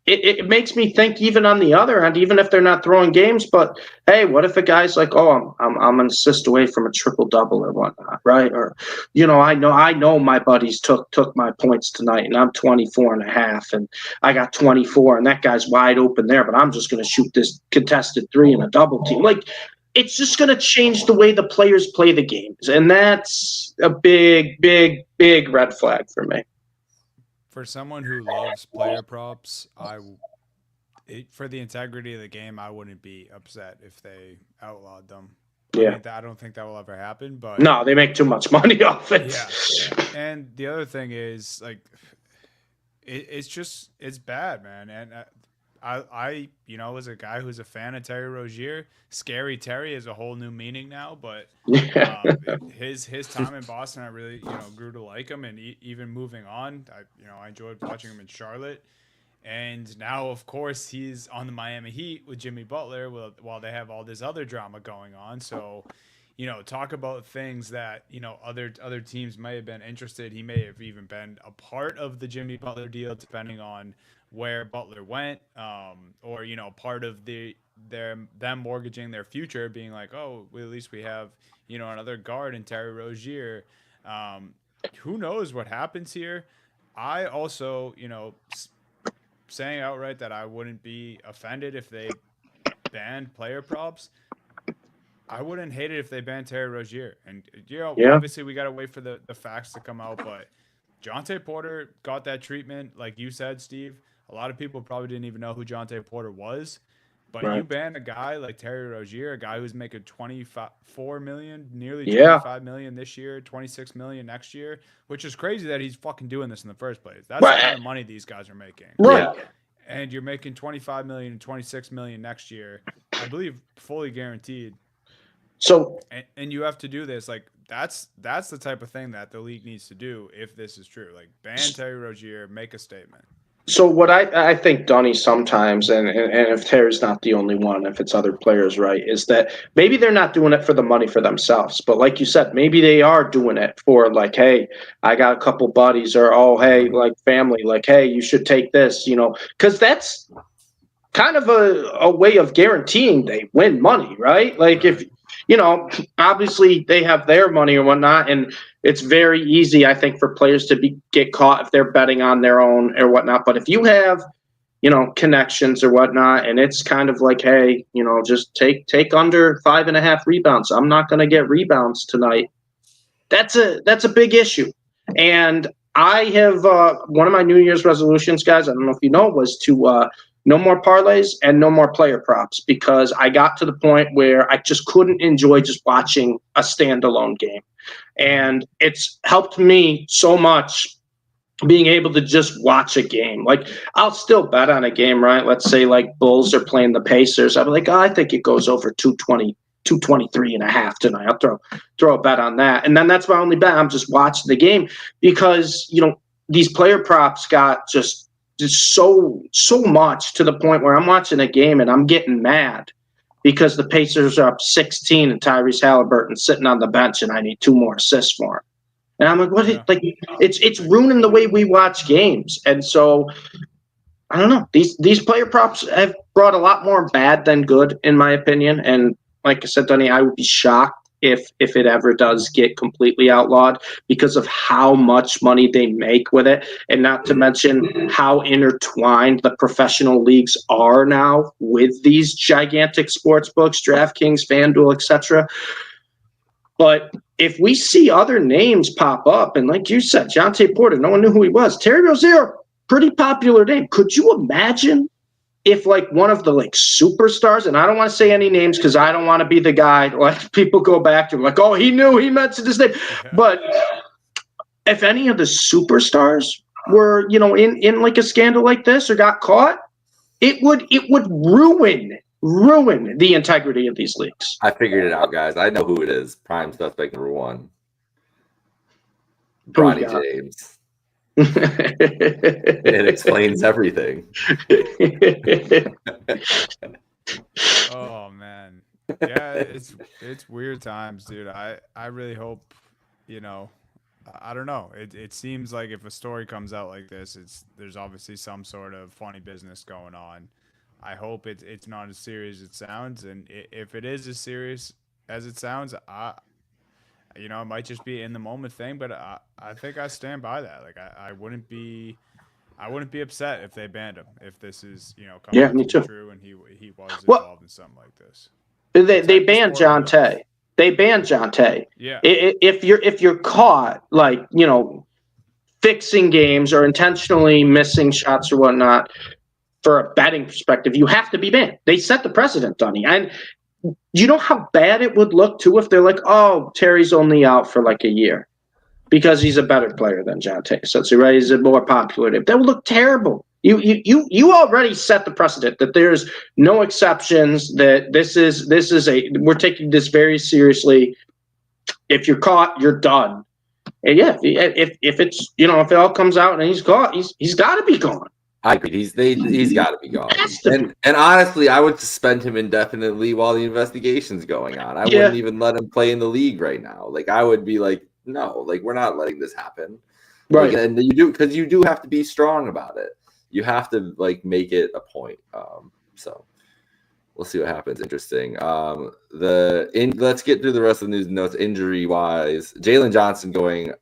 it makes me think, even on the other end, even if they're not throwing games, but hey, what if a guy's like, oh, I'm an assist away from a triple double or whatnot, right? Or, I know my buddies took my points tonight, and I'm 24.5, and I got 24, and that guy's wide open there, but I'm just going to shoot this contested 3 in a double team. Like, it's just going to change the way the players play the games, and that's a big, big, big red flag for me. For someone who loves player props, for the integrity of the game, I wouldn't be upset if they outlawed them. Yeah, I don't think that will ever happen. But no, they make too much money off it. Yeah, and the other thing is, like, it's bad, man. And I as a guy who's a fan of Terry Rozier, Scary Terry is a whole new meaning now. But his time in Boston, I really grew to like him, and even moving on, I enjoyed watching him in Charlotte, and now of course he's on the Miami Heat with Jimmy Butler while they have all this other drama going on. So, talk about things that other teams may have been interested. He may have even been a part of the Jimmy Butler deal, depending on where Butler went, or part of them mortgaging their future, being like, oh, well, at least we have another guard in Terry Rozier. Who knows what happens here? I also saying outright that I wouldn't be offended if they banned player props. I wouldn't hate it if they banned Terry Rozier. And obviously we got to wait for the facts to come out, but Jontay Porter got that treatment, like you said, Steve. A lot of people probably didn't even know who Jontay Porter was, but you ban a guy like Terry Rozier, a guy who's making $24 million, nearly $25 million this year, $26 million next year, which is crazy that he's fucking doing this in the first place. That's the kind of money these guys are making. Right. And you're making $25 million and $26 million next year, I believe, fully guaranteed. So, and you have to do this. Like, that's the type of thing that the league needs to do if this is true. Like, ban Terry Rozier, make a statement. So what I think, Donnie, sometimes, and if Terry's not the only one, if it's other players, right, is that maybe they're not doing it for the money for themselves. But like you said, maybe they are doing it for, like, hey, I got a couple buddies, or, oh, hey, like family, like, hey, you should take this, because that's kind of a way of guaranteeing they win money, right? Like, if, obviously they have their money or whatnot, and it's very easy, I think, for players to get caught if they're betting on their own or whatnot. But if you have, connections or whatnot, and it's kind of like, hey, just take under 5.5 rebounds. I'm not going to get rebounds tonight. That's a big issue. And I have one of my New Year's resolutions, guys, I don't know if you know, was to no more parlays and no more player props, because I got to the point where I just couldn't enjoy just watching a standalone game. And it's helped me so much being able to just watch a game. Like, I'll still bet on a game, right? Let's say like Bulls are playing the Pacers. I'm like, oh, I think it goes over 220, 223 and a half tonight. I'll throw a bet on that. And then that's my only bet. I'm just watching the game because, these player props got just so much, to the point where I'm watching a game and I'm getting mad because the Pacers are up 16 and Tyrese Halliburton's sitting on the bench and I need 2 more assists for him. And I'm like, what? Yeah. Like, it's ruining the way we watch games. And so, I don't know. These player props have brought a lot more bad than good, in my opinion. And like I said, Dunny, I would be shocked if it ever does get completely outlawed, because of how much money they make with it, and not to mention how intertwined the professional leagues are now with these gigantic sports books, DraftKings, FanDuel, etc. But if we see other names pop up, and like you said, Jonte Porter, no one knew who he was. Terry Rozier, pretty popular name. Could you imagine if like one of the like superstars, and I don't want to say any names because I don't want to be the guy like people go back to like, oh, he mentioned his name. Yeah. But if any of the superstars were, in like a scandal like this or got caught, it would ruin the integrity of these leagues. I figured it out, guys. I know who it is. Prime suspect number 1. Bronny James. It explains everything. Oh man, yeah, it's weird times, dude. I really hope, I don't know. It seems like if a story comes out like this, there's obviously some sort of funny business going on. I hope it's not as serious as it sounds, and if it is as serious as it sounds, it might just be in the moment thing, but I think I stand by that. Like I wouldn't be upset if they banned him, if this is me too. True and he was involved in something like this. They banned Jonte. They banned Jonte. Yeah. If you're caught like fixing games or intentionally missing shots or whatnot, for a betting perspective, you have to be banned. They set the precedent, Dunny. And you know how bad it would look too if they're like, oh, Terry's only out for like a year because he's a better player than Jonte. So right, he's a more popular. That would look terrible. You already set the precedent that there's no exceptions. That this is we're taking this very seriously. If you're caught, you're done. And yeah, if it's if it all comes out and he's caught, he's got to be gone. I agree. He's got to be gone. And honestly, I would suspend him indefinitely while the investigation's going on. I wouldn't even let him play in the league right now. Like I would be like, no, like we're not letting this happen. Right. Like, and you do have to be strong about it. You have to like make it a point. So we'll see what happens. Interesting. Let's get through the rest of the news and notes. Injury wise, Jalen Johnson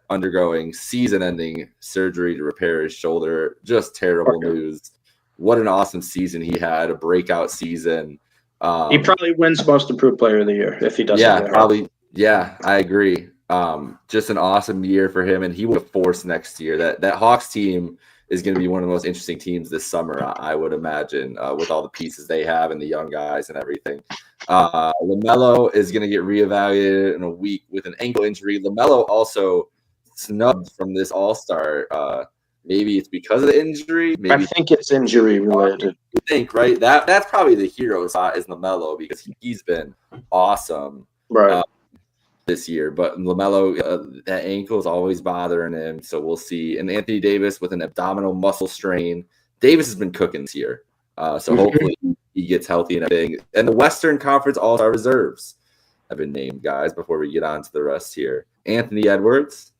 undergoing season-ending surgery to repair his shoulder. Just terrible news. What an awesome season he had, a breakout season. He probably wins Most Improved Player of the Year if he doesn't. Yeah, probably. Yeah, I agree. Just an awesome year for him, and he will force next year. That Hawks team is going to be one of the most interesting teams this summer, I would imagine, with all the pieces they have and the young guys and everything. LaMelo is going to get reevaluated in a week with an ankle injury. LaMelo also snubbed from this All-Star. Maybe it's because of the injury. Maybe I think it's injury related. You think, right? That's probably the hero spot is LaMelo because he's been awesome this year. But LaMelo, that ankle is always bothering him, so we'll see. And Anthony Davis with an abdominal muscle strain. Davis has been cooking this year, so hopefully he gets healthy and everything. And the Western Conference All-Star reserves have been named, guys. Before we get on to the rest here, Anthony Edwards,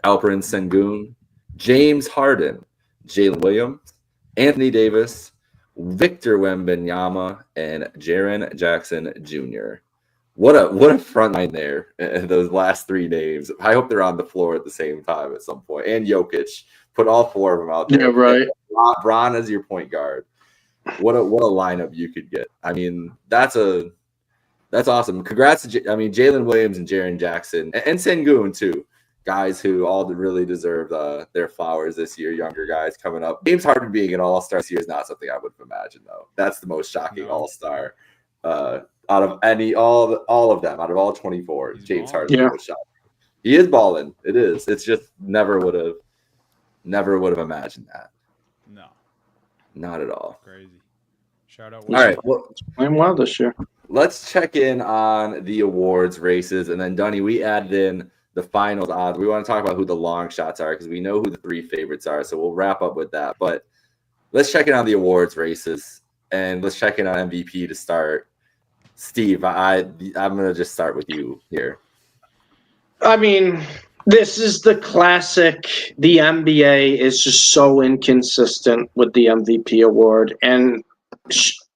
Alperen Sengun, James Harden, Jalen Williams, Anthony Davis, Victor Wembanyama, and Jaren Jackson Jr. What a front line there. Those last 3 names. I hope they're on the floor at the same time at some point. And Jokic. Put all 4 of them out there. Yeah, right. Bron as your point guard. What a lineup you could get. I mean, that's awesome. Congrats to Jalen Williams and Jaren Jackson and Sengun too. guys who all really deserve their flowers this year, younger guys coming up. James Harden being an all-star this year is not something I would have imagined, though. That's the most shocking all-star out of all of them, out of all 24. James Harden is the most shocking. He is balling. It is. It's just never would have imagined that. No. Not at all. Crazy. Shout out. All right. Well, playing well this year. Let's check in on the awards races, and then Dunny, we added in the finals odds. We want to talk about who the long shots are because we know who the 3 favorites are. So we'll wrap up with that. But let's check in on the awards races, and let's check in on MVP to start. Steve, I'm gonna just start with you here. I mean, this is the classic. The NBA is just so inconsistent with the MVP award, and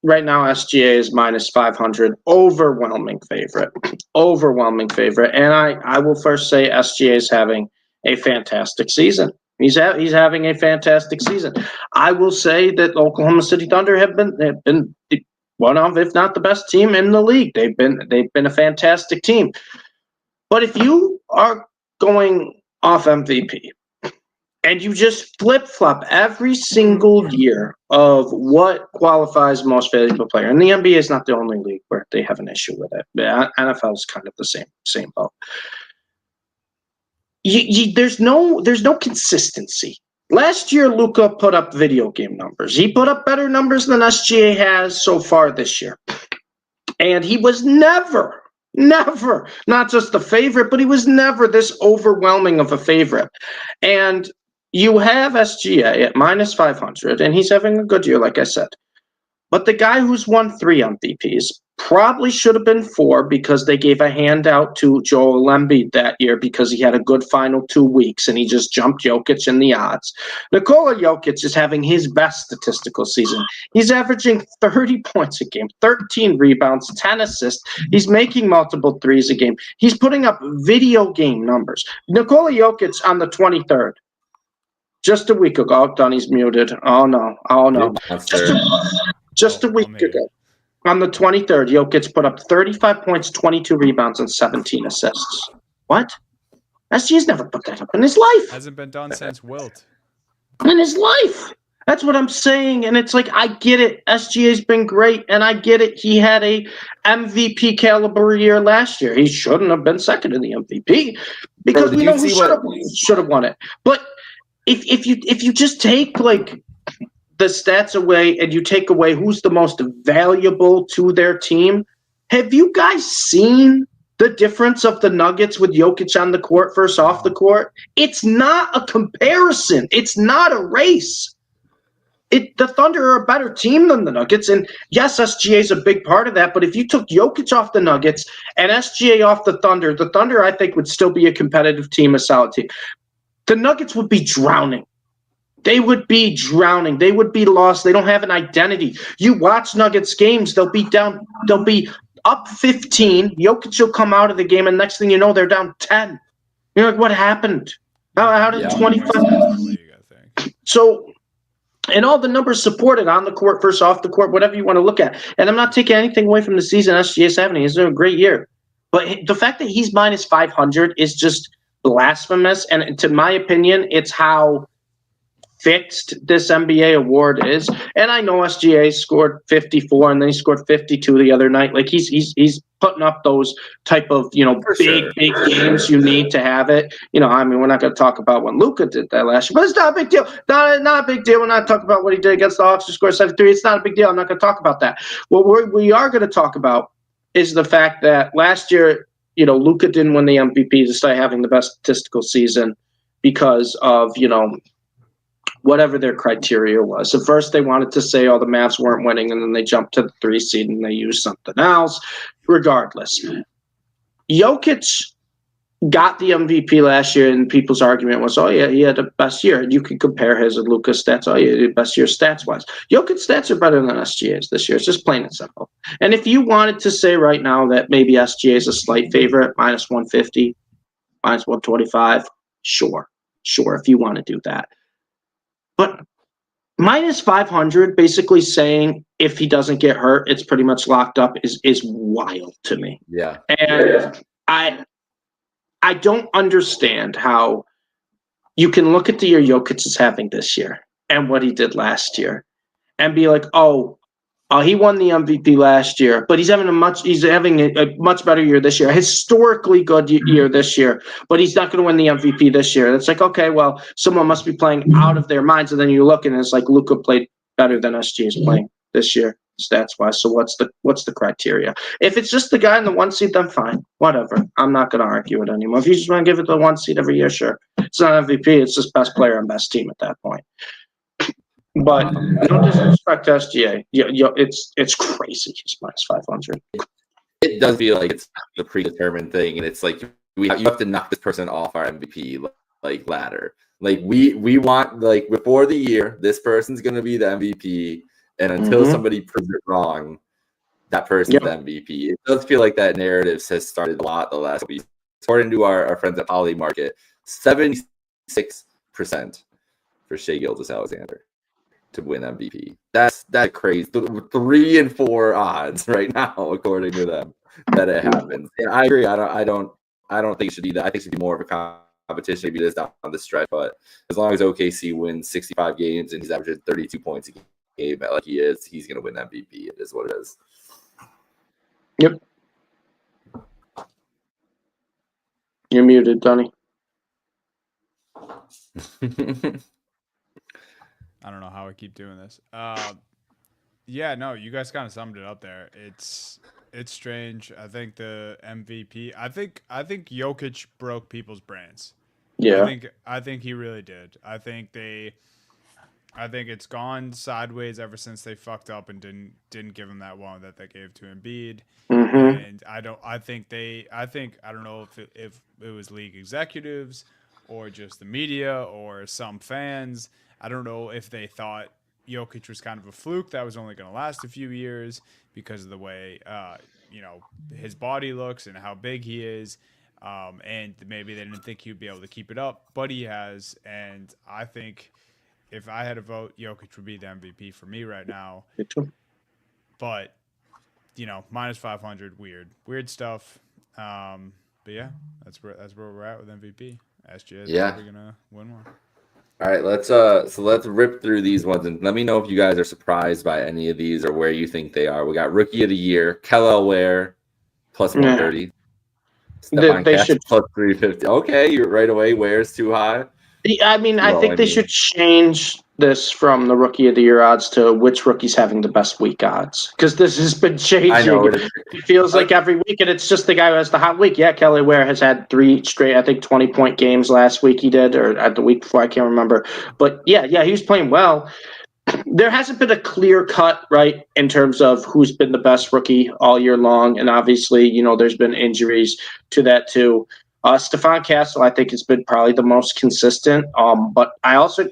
right now SGA is minus 500, overwhelming favorite. And I will first say SGA is having a fantastic season. He's having a fantastic season. I will say that Oklahoma City Thunder have been one of, if not the best team in the league. They've been a fantastic team. But if you are going off MVP and you just flip-flop every single year of what qualifies most valuable player, and the NBA is not the only league where they have an issue with it. The NFL is kind of the same boat. There's no consistency. Last year, Luka put up video game numbers. He put up better numbers than SGA has so far this year. And he was never, not just the favorite, but he was never this overwhelming of a favorite. And you have SGA at minus 500, and he's having a good year, like I said. But the guy who's won 3 MVPs probably should have been 4 because they gave a handout to Joel Embiid that year because he had a good final 2 weeks and he just jumped Jokic in the odds. Nikola Jokic is having his best statistical season. He's averaging 30 points a game, 13 rebounds, 10 assists. He's making multiple threes a game. He's putting up video game numbers. Nikola Jokic on the 23rd. Just a week ago. Donnie's muted. Oh, no. Just a week ago, on the 23rd, Jokic put up 35 points, 22 rebounds, and 17 assists. What? SGA's never put that up in his life. Hasn't been done since Wilt. In his life. That's what I'm saying. And it's like, I get it. SGA's been great, and I get it. He had a MVP caliber year last year. He shouldn't have been second in the MVP because we know he should have won it. But if you just take, like, the stats away and you take away who's the most valuable to their team, have you guys seen the difference of the Nuggets with Jokic on the court versus off the court? It's not a comparison. It's not a race. The Thunder are a better team than the Nuggets, and yes, SGA is a big part of that, but if you took Jokic off the Nuggets and SGA off the Thunder, I think, would still be a competitive team, a solid team. The Nuggets would be drowning. They would be drowning. They would be lost. They don't have an identity. You watch Nuggets games, they'll be down. They'll be up 15. Jokic will come out of the game, and next thing you know, they're down 10. You're like, what happened? How did 25? So, and all the numbers supported on the court versus off the court, whatever you want to look at. And I'm not taking anything away from the season SGA's having. He's doing a great year. But the fact that he's minus 500 is just blasphemous. And to my opinion, it's how fixed this NBA award is. And I know SGA scored 54 and then he scored 52 the other night. Like he's putting up those type of, big games you need to have it. I mean, we're not going to talk about when Luka did that last year, but it's not a big deal. Not a big deal. We're not talking about what he did against the Hawks to score 73. It's not a big deal. I'm not going to talk about that. What we are going to talk about is the fact that last year, Luka didn't win the MVP despite having the best statistical season because of, whatever their criteria was. At first, they wanted to say, the Mavs weren't winning, and then they jumped to the 3 seed and they used something else. Regardless, Jokic got the MVP last year, and people's argument was, he had the best year. And you can compare his and Luka's stats. He had the best year stats-wise. Jokic's stats are better than SGA's this year. It's just plain and simple. And if you wanted to say right now that maybe SGA is a slight favorite, minus 150, minus 125, sure, if you want to do that. But minus 500, basically saying if he doesn't get hurt, it's pretty much locked up, is wild to me. Yeah. And I I don't understand how you can look at the year Jokic is having this year and what he did last year and be like, he won the MVP last year, but he's having a much better year this year, a historically good year this year, but he's not going to win the MVP this year. It's like, okay, well, someone must be playing out of their minds, and then you look and it's like Luka played better than SG is playing this year, stats wise. So what's the criteria? If it's just the guy in the 1 seed, then fine, whatever. I'm not going to argue it anymore. If you just want to give it the 1 seed every year, sure. It's not MVP. It's just best player and best team at that point. But no disrespect to SGA. It's crazy. He's minus 500. It does feel like it's the predetermined thing, and it's like you have to knock this person off our MVP ladder. Like we want, like, before the year, this person's going to be the MVP, and until somebody proves it wrong, that person's the MVP. It does feel like that narrative has started a lot the last week. According to our friends at Poly Market, 76% for Shai Gilgeous-Alexander to win MVP. That's crazy. 3 and 4 odds right now, according to them, that it happens. And I agree. I don't think it should be that. I think it should be more of a competition. Maybe it is down on the stretch, but as long as OKC wins 65 games and he's averaging 32 points a game like he is, he's going to win MVP. It is what it is. Yep. You're muted, Donnie. I don't know how I keep doing this. Yeah, no, you guys kind of summed it up there. It's strange. I think the MVP. I think Jokic broke people's brains. Yeah. I think he really did. I think it's gone sideways ever since they fucked up and didn't give him that one that they gave to Embiid. And I don't know if it was league executives or just the media or some fans. I don't know if they thought Jokic was kind of a fluke that was only going to last a few years because of the way his body looks and how big he is. And maybe they didn't think he'd be able to keep it up, but he has. And I think if I had to vote, Jokic would be the MVP for me right now. But, minus 500, weird stuff. But yeah, that's where we're at with MVP. SGA is probably gonna win one. All right, let's rip through these ones and let me know if you guys are surprised by any of these or where you think they are. We got Rookie of the Year, Kelly Ware, plus 130. They should plus 350. Okay, you're right away. Ware's too high. I think they should change this from the Rookie of the Year odds to which rookie's having the best week odds, because this has been changing. I know, it feels like every week, and it's just the guy who has the hot week. Yeah, Kelly Ware has had 3 straight, I think, 20-point games last week he did, or at the week before, I can't remember. But yeah, he was playing well. There hasn't been a clear cut, right, in terms of who's been the best rookie all year long, and obviously, there's been injuries to that too. Stephon Castle, I think, has been probably the most consistent. But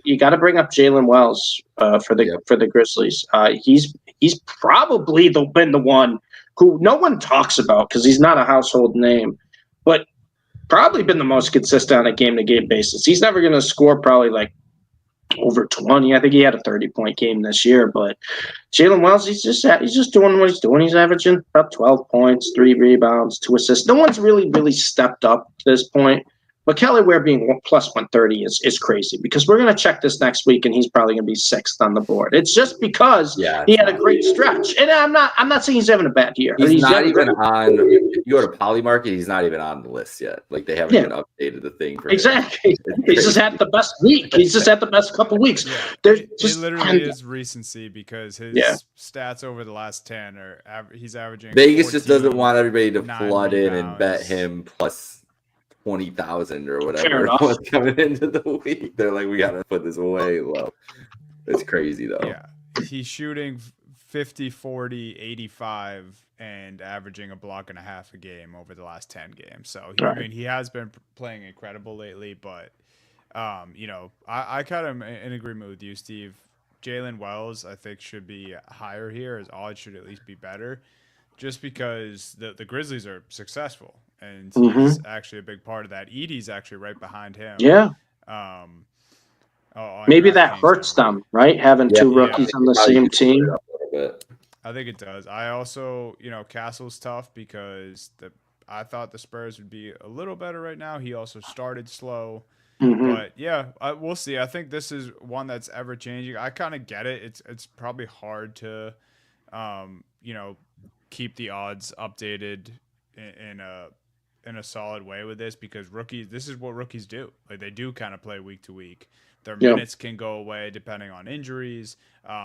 you got to bring up Jalen Wells for the Grizzlies. He's probably been the one who no one talks about because he's not a household name, but probably been the most consistent on a game-to-game basis. He's never going to score probably like over 20. I think he had a 30-point game this year, but Jalen Wells, he's just doing what he's doing. He's averaging about 12 points, 3 rebounds, 2 assists. No one's really stepped up to this point. But Kelly Ware being plus 130 is crazy, because we're going to check this next week and he's probably going to be 6th on the board. It's just because he had a great stretch. And I'm not saying he's having a bad year. He's not even on. If you go to Poly Market, he's not even on the list yet. Like, they haven't even updated the thing for exactly. He's just had the best week. He's just had the best couple weeks. Yeah. It literally is recency, because his stats over the last 10 he's averaging. Vegas just doesn't want everybody to flood in and bet him plus 20,000 or whatever coming into the week. They're like, we gotta put this way low. It's crazy though. Yeah, he's shooting 50, 40, 85 and averaging a block and a half a game over the last 10 games. So he has been playing incredible lately, but I kind of in agreement with you, Steve. Jalen Wells, I think, should be higher here. His odds should at least be better, just because the Grizzlies are successful. And he's actually a big part of that. Edie's actually right behind him. Yeah. Maybe that hurts them, right? Having 2 rookies on the same team. I think it does. I also, Castle's tough because I thought the Spurs would be a little better right now. He also started slow. Mm-hmm. But yeah, we'll see. I think this is one that's ever changing. I kind of get it. It's probably hard to, keep the odds updated in a solid way with this because rookies. This is what rookies do. Like they do kind of play week to week. Their minutes can go away depending on injuries.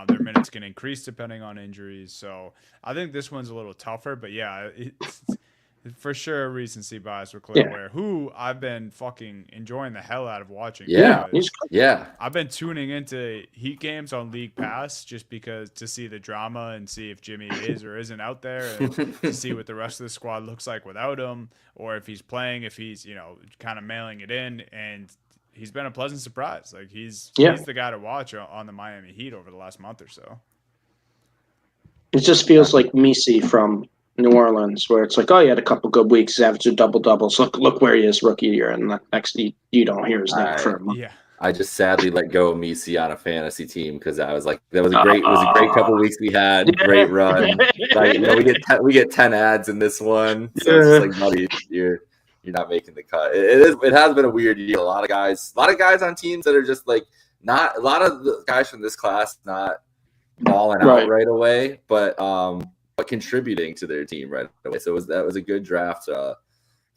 Their minutes can increase depending on injuries. So I think this one's a little tougher. But yeah, it's for sure recency bias with Claire Ware, who I've been fucking enjoying the hell out of watching. Yeah. I've been tuning into Heat games on League Pass just because to see the drama and see if Jimmy is or isn't out there and to see what the rest of the squad looks like without him or if he's playing, if he's, kind of mailing it in. And he's been a pleasant surprise. Like he's the guy to watch on the Miami Heat over the last month or so. It just feels like Messi from New Orleans, where it's like, oh, he had a couple good weeks, averaged a double-double. So look where he is rookie year, and the next you don't hear his name for a month. Yeah. I just sadly let go of Messi on a fantasy team because I was like, it was a great couple weeks we had, great run. Like, we get 10 ads in this one, so it's just like, buddy, you're not making the cut. It has been a weird year. A lot of guys on teams that are just like not a lot of the guys from this class not balling out right away, but contributing to their team right away. So that was a good draft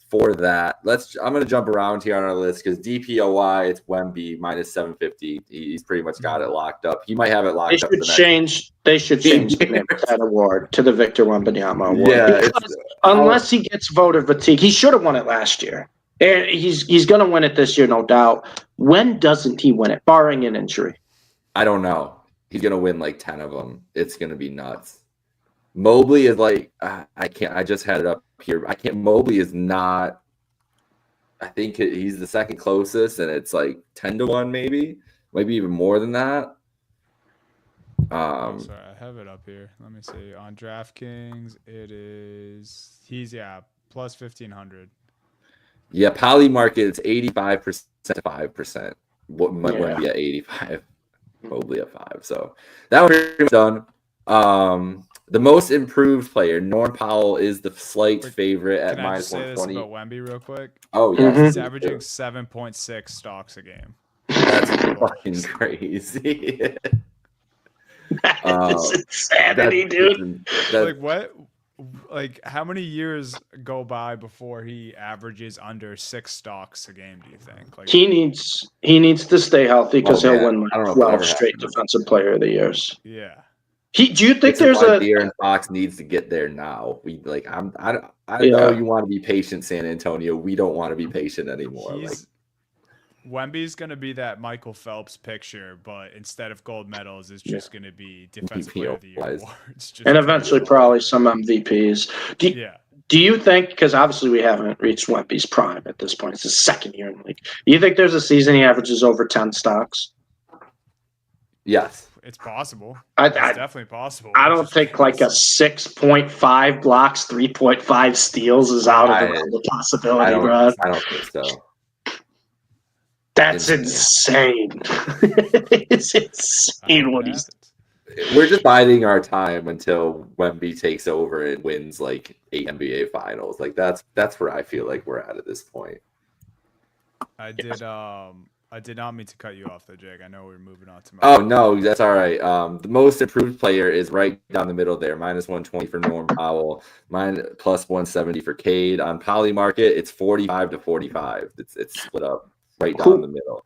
for that. I'm going to jump around here on our list because DPOY, it's Wemby minus 750. He's pretty much got it locked up. He might have it locked up. They should change the name of that award to the Victor Wembanyama Award. Yeah, unless he gets voter fatigue. He should have won it last year. And he's going to win it this year, no doubt. When doesn't he win it, barring an injury? I don't know. He's going to win like 10 of them. It's going to be nuts. Mobley is like, I can't, I just had it up here. Mobley is not, I think he's the second closest and it's like 10-1 maybe even more than that. Sorry, I have it up here. Let me see. On DraftKings, he's plus 1,500. Yeah, Poly market, it's 85% to 5%. What might be at 85, Mobley at 5. So that one's pretty much done. The most improved player, Norm Powell, is the slight favorite at minus 120. Can I just say this about Wemby real quick? Oh, yeah. He's averaging 7.6 stocks a game. That's fucking crazy. That's insanity, dude. Like, what? Like, how many years go by before he averages under 6 stocks a game, do you think? Like, he needs to stay healthy because he'll win 12 straight Defensive Player of the Years. Yeah. Do you think there's De'Aaron Fox needs to get there now? I know you want to be patient, San Antonio. We don't want to be patient anymore. Wemby's going to be that Michael Phelps picture, but instead of gold medals, it's just going to be Defensive Player of the Year awards. And eventually probably some MVPs. Do you think, because obviously we haven't reached Wemby's prime at this point, it's his second year in the league. Do you think there's a season he averages over 10 stocks? Yes. It's possible. It's definitely possible. I don't think like a 6.5 blocks, 3.5 steals is out of the possibility, bro. I don't think so. That's insane. It's insane what he's. We're just biding our time until Wemby takes over and wins like 8 NBA finals. Like that's where I feel like we're at this point. I did not mean to cut you off, though, Jake. I know we're moving on to. Oh no, that's all right. The most improved player is right down the middle there. Minus 120 for Norm Powell. Plus 170 for Cade. On Poly Market, it's 45 to 45. It's split up right down the middle.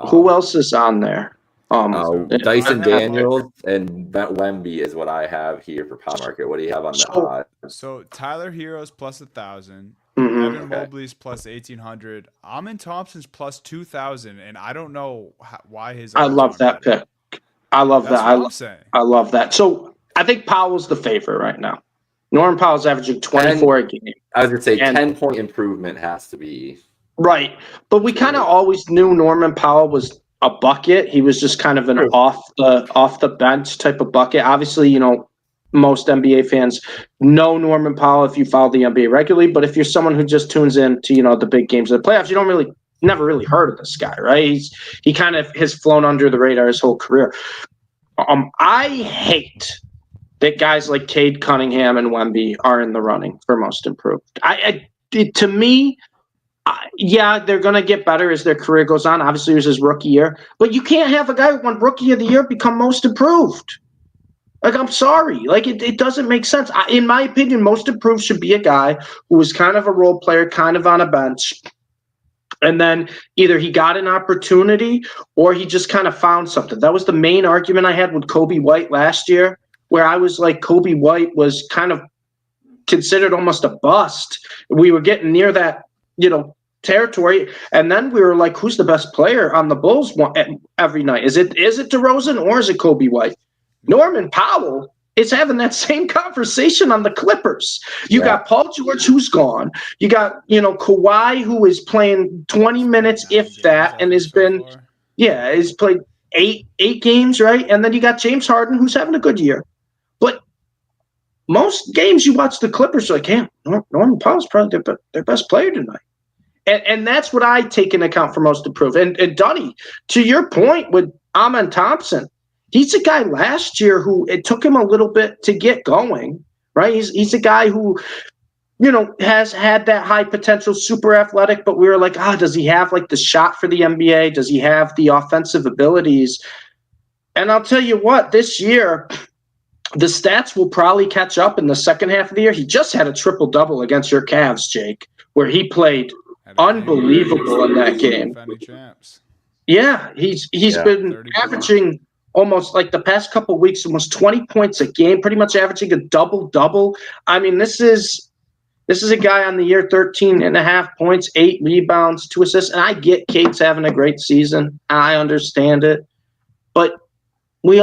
Who else is on there? Dyson Daniels and Wemby is what I have here for Poly Market. What do you have on the odds? So Tyler Hero's plus 1,000. Mm-hmm. Evan Mobley's plus 1,800. Amin Thompson's plus 2,000, and I don't know why his. I love that pick. I love that. I love that. So I think Powell's the favorite right now. Norm Powell's averaging 24 a game. I was going to say 10-point improvement has to be right, but we kind of always knew Norman Powell was a bucket. He was just kind of an off the bench type of bucket. Obviously, most NBA fans know Norman Powell if you follow the NBA regularly, but if you're someone who just tunes in to, the big games of the playoffs, you never really heard of this guy, right? He kind of has flown under the radar his whole career. I hate that guys like Cade Cunningham and Wemby are in the running for most improved. To me, yeah, they're going to get better as their career goes on. Obviously, it was his rookie year. But you can't have a guy who won Rookie of the Year become most improved. Like, I'm sorry. Like, it doesn't make sense. In my opinion, most improved should be a guy who was kind of a role player, kind of on a bench. And then either he got an opportunity or he just kind of found something. That was the main argument I had with Kobe White last year, where I was like, Kobe White was kind of considered almost a bust. We were getting near that, territory. And then we were like, who's the best player on the Bulls every night? Is it DeRozan or is it Kobe White? Norman Powell is having that same conversation on the Clippers. You got Paul George, who's gone. You got, Kawhi, who is playing 20 minutes, if that, and has been, he's played eight games, right? And then you got James Harden, who's having a good year. But most games you watch the Clippers, like, hey, Norman Powell's probably their best player tonight. And that's what I take into account for most improved. And Dunny, to your point with Amen Thompson, he's a guy last year who it took him a little bit to get going, right? He's a guy who, has had that high potential, super athletic, but we were like, does he have like the shot for the NBA? Does he have the offensive abilities? And I'll tell you what, this year, the stats will probably catch up in the second half of the year. He just had a triple-double against your Cavs, Jake, where he played unbelievable in that game. Yeah, he's been averaging almost like the past couple of weeks, almost 20 points a game, pretty much averaging a double-double. I mean, this is a guy on the year, 13.5 points, 8 rebounds, 2 assists. And I get Cade's having a great season. I understand it. But we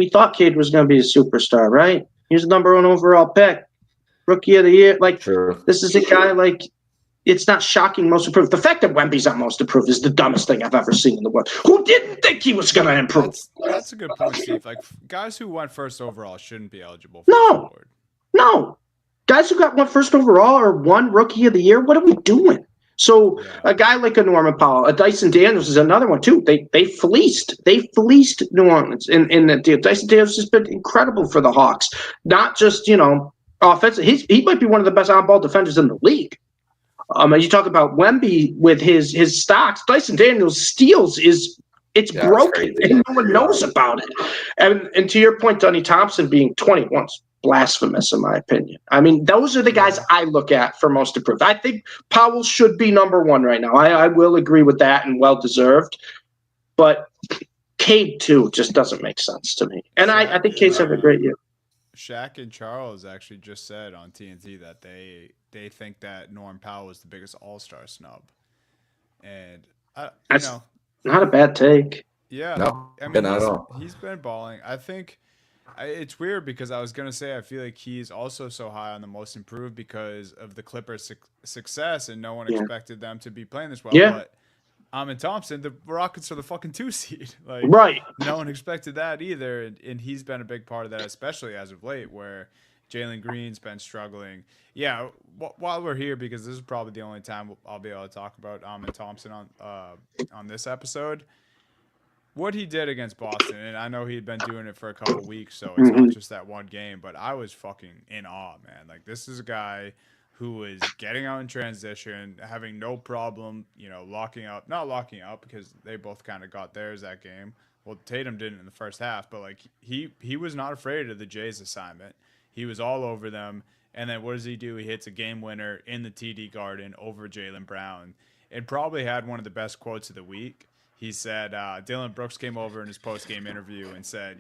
thought Cade was going to be a superstar, right? He's the number 1 overall pick, Rookie of the Year. Like, This is a guy like – it's not shocking most improved. The fact that Wemby's not most improved is the dumbest thing I've ever seen in the world. Who didn't think he was going to improve? That's a good point, Steve. Like, guys who went first overall shouldn't be eligible for the award. No. Guys who got 1 first overall or 1 Rookie of the Year, what are we doing? So a guy like a Norman Powell, a Dyson Daniels is another one too. They fleeced New Orleans in the deal. Dyson Daniels has been incredible for the Hawks. Not just, offensive. He might be one of the best on-ball defenders in the league. You talk about Wemby with his stocks. Dyson Daniels' steals it's broken, and no one knows about it. And to your point, Dunny Thompson being 21 is blasphemous in my opinion. I mean, those are the guys I look at for most improved. I think Powell should be number 1 right now. I will agree with that and well deserved. But Cade too just doesn't make sense to me. And I think Cade's having a great year. Shaq and Charles actually just said on TNT that they think that Norm Powell was the biggest All-Star snub, and that's not a bad take. Yeah, no, I mean, not at all. He's been balling. I think it's weird because I was gonna say I feel like he's also so high on the most improved because of the Clippers' success, and no one expected them to be playing this well. Yeah. But Amen Thompson, the Rockets are the fucking 2 seed. Like, right. No one expected that either, and he's been a big part of that, especially as of late, where Jalen Green's been struggling. Yeah, while we're here, because this is probably the only time I'll be able to talk about Amen Thompson on this episode. What he did against Boston, and I know he'd been doing it for a couple weeks, so it's not just that one game, but I was fucking in awe, man. Like, this is a guy who is getting out in transition, having no problem, not locking up because they both kind of got theirs that game. Well, Tatum didn't in the first half, but like he was not afraid of the Jays assignment. He was all over them. And then what does he do? He hits a game winner in the TD Garden over Jaylen Brown, and probably had one of the best quotes of the week. He said, Dylan Brooks came over in his post-game interview and said,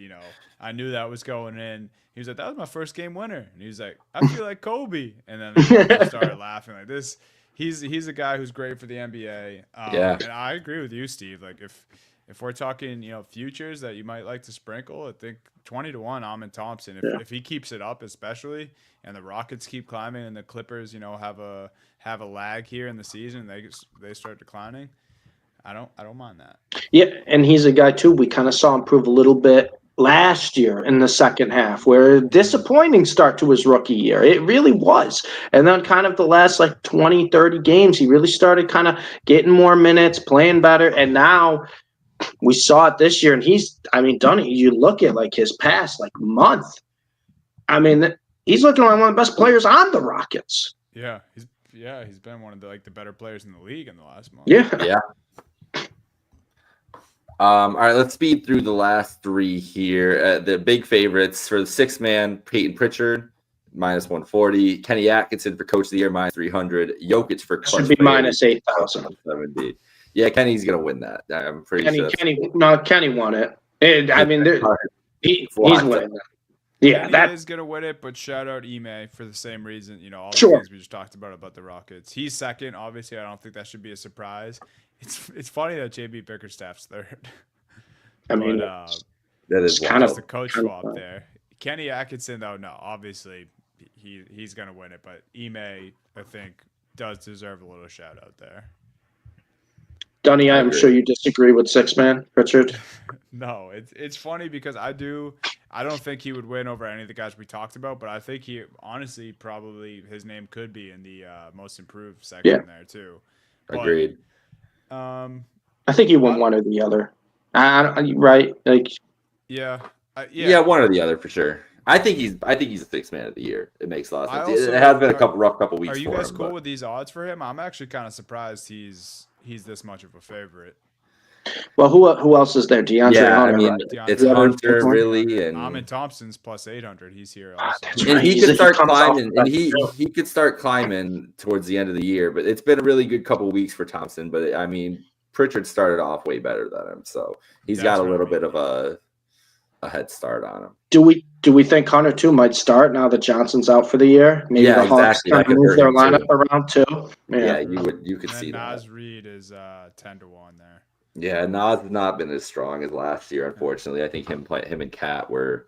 I knew that was going in. He was like, that was my first game winner. And he was like, I feel like Kobe. And then they started laughing like this. He's a guy who's great for the NBA. And I agree with you, Steve. Like, if we're talking, futures that you might like to sprinkle, I think 20-1 Amen Thompson. If he keeps it up, especially, and the Rockets keep climbing and the Clippers, have a lag here in the season, they start declining. I don't mind that. Yeah, and he's a guy too. We kind of saw him improve a little bit last year in the second half, where a disappointing start to his rookie year. It really was. And then kind of the last 20, 30 games, he really started kind of getting more minutes, playing better. And now we saw it this year. And Dunny, you look at his past month, I mean, he's looking like one of the best players on the Rockets. Yeah, he's been one of the better players in the league in the last month. Yeah. All right, let's speed through the last three here. The big favorites for the sixth man, Peyton Pritchard, -140. Kenny Atkinson for Coach of the Year, -300. Jokic for Clutch Should be Player, -8,000. -170. Yeah, Kenny's gonna win that. I'm pretty sure. Kenny won it. I mean, he's winning that. Yeah, Kenny is gonna win it, but shout out Ime for the same reason. All the things we just talked about the Rockets. He's second. Obviously, I don't think that should be a surprise. It's funny that JB Bickerstaff's third. I mean, that is kind of the coach swap there. Kenny Atkinson, though, no, obviously he's gonna win it, but Ime, I think, does deserve a little shout out there. Dunny, I'm sure you disagree with six man Pritchard. No, it's funny because I don't think he would win over any of the guys we talked about, but I think he honestly probably his name could be in the most improved section there too. Agreed. I think he won one or the other. Right? Like, yeah, one or the other for sure. I think he's a sixth man of the year. It makes a lot of sense. It has been a rough couple weeks. Are you guys cool with these odds for him? I'm actually kind of surprised he's this much of a favorite. Well, who else is there? DeAndre Hunter. I mean, it's Hunter really, and Amin Thompson's +800. He's here also. And he could start climbing, and he could start climbing towards the end of the year. But it's been a really good couple weeks for Thompson. But I mean, Pritchard started off way better than him, so he's got a little bit of a head start on him. Do we think Hunter too might start now that Johnson's out for the year? Maybe the Hawks kind of move their lineup around too. Yeah, you could see that. Nas Reed is 10-1 there. Yeah, Nas has not been as strong as last year, unfortunately. I think him and Cat were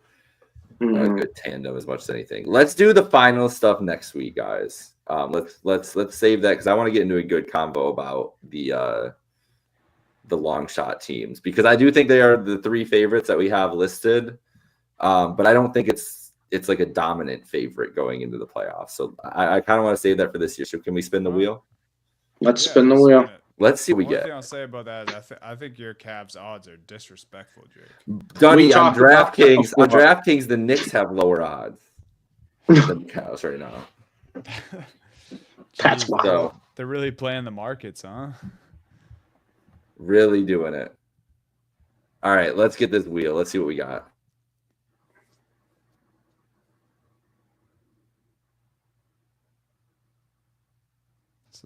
a good tandem as much as anything. Let's do the final stuff next week, guys. Let's save that because I want to get into a good convo about the long shot teams because I do think they are the three favorites that we have listed, but I don't think it's like a dominant favorite going into the playoffs. So I kind of want to save that for this year. So can we spin the wheel? Let's spin the wheel. Let's see what we get. One thing I'll say about that is I think your Cavs odds are disrespectful, Jake. Dunny, on DraftKings, the Knicks have lower odds than the Cavs right now. That's wild. So, they're really playing the markets, huh? Really doing it. All right, let's get this wheel. Let's see what we got.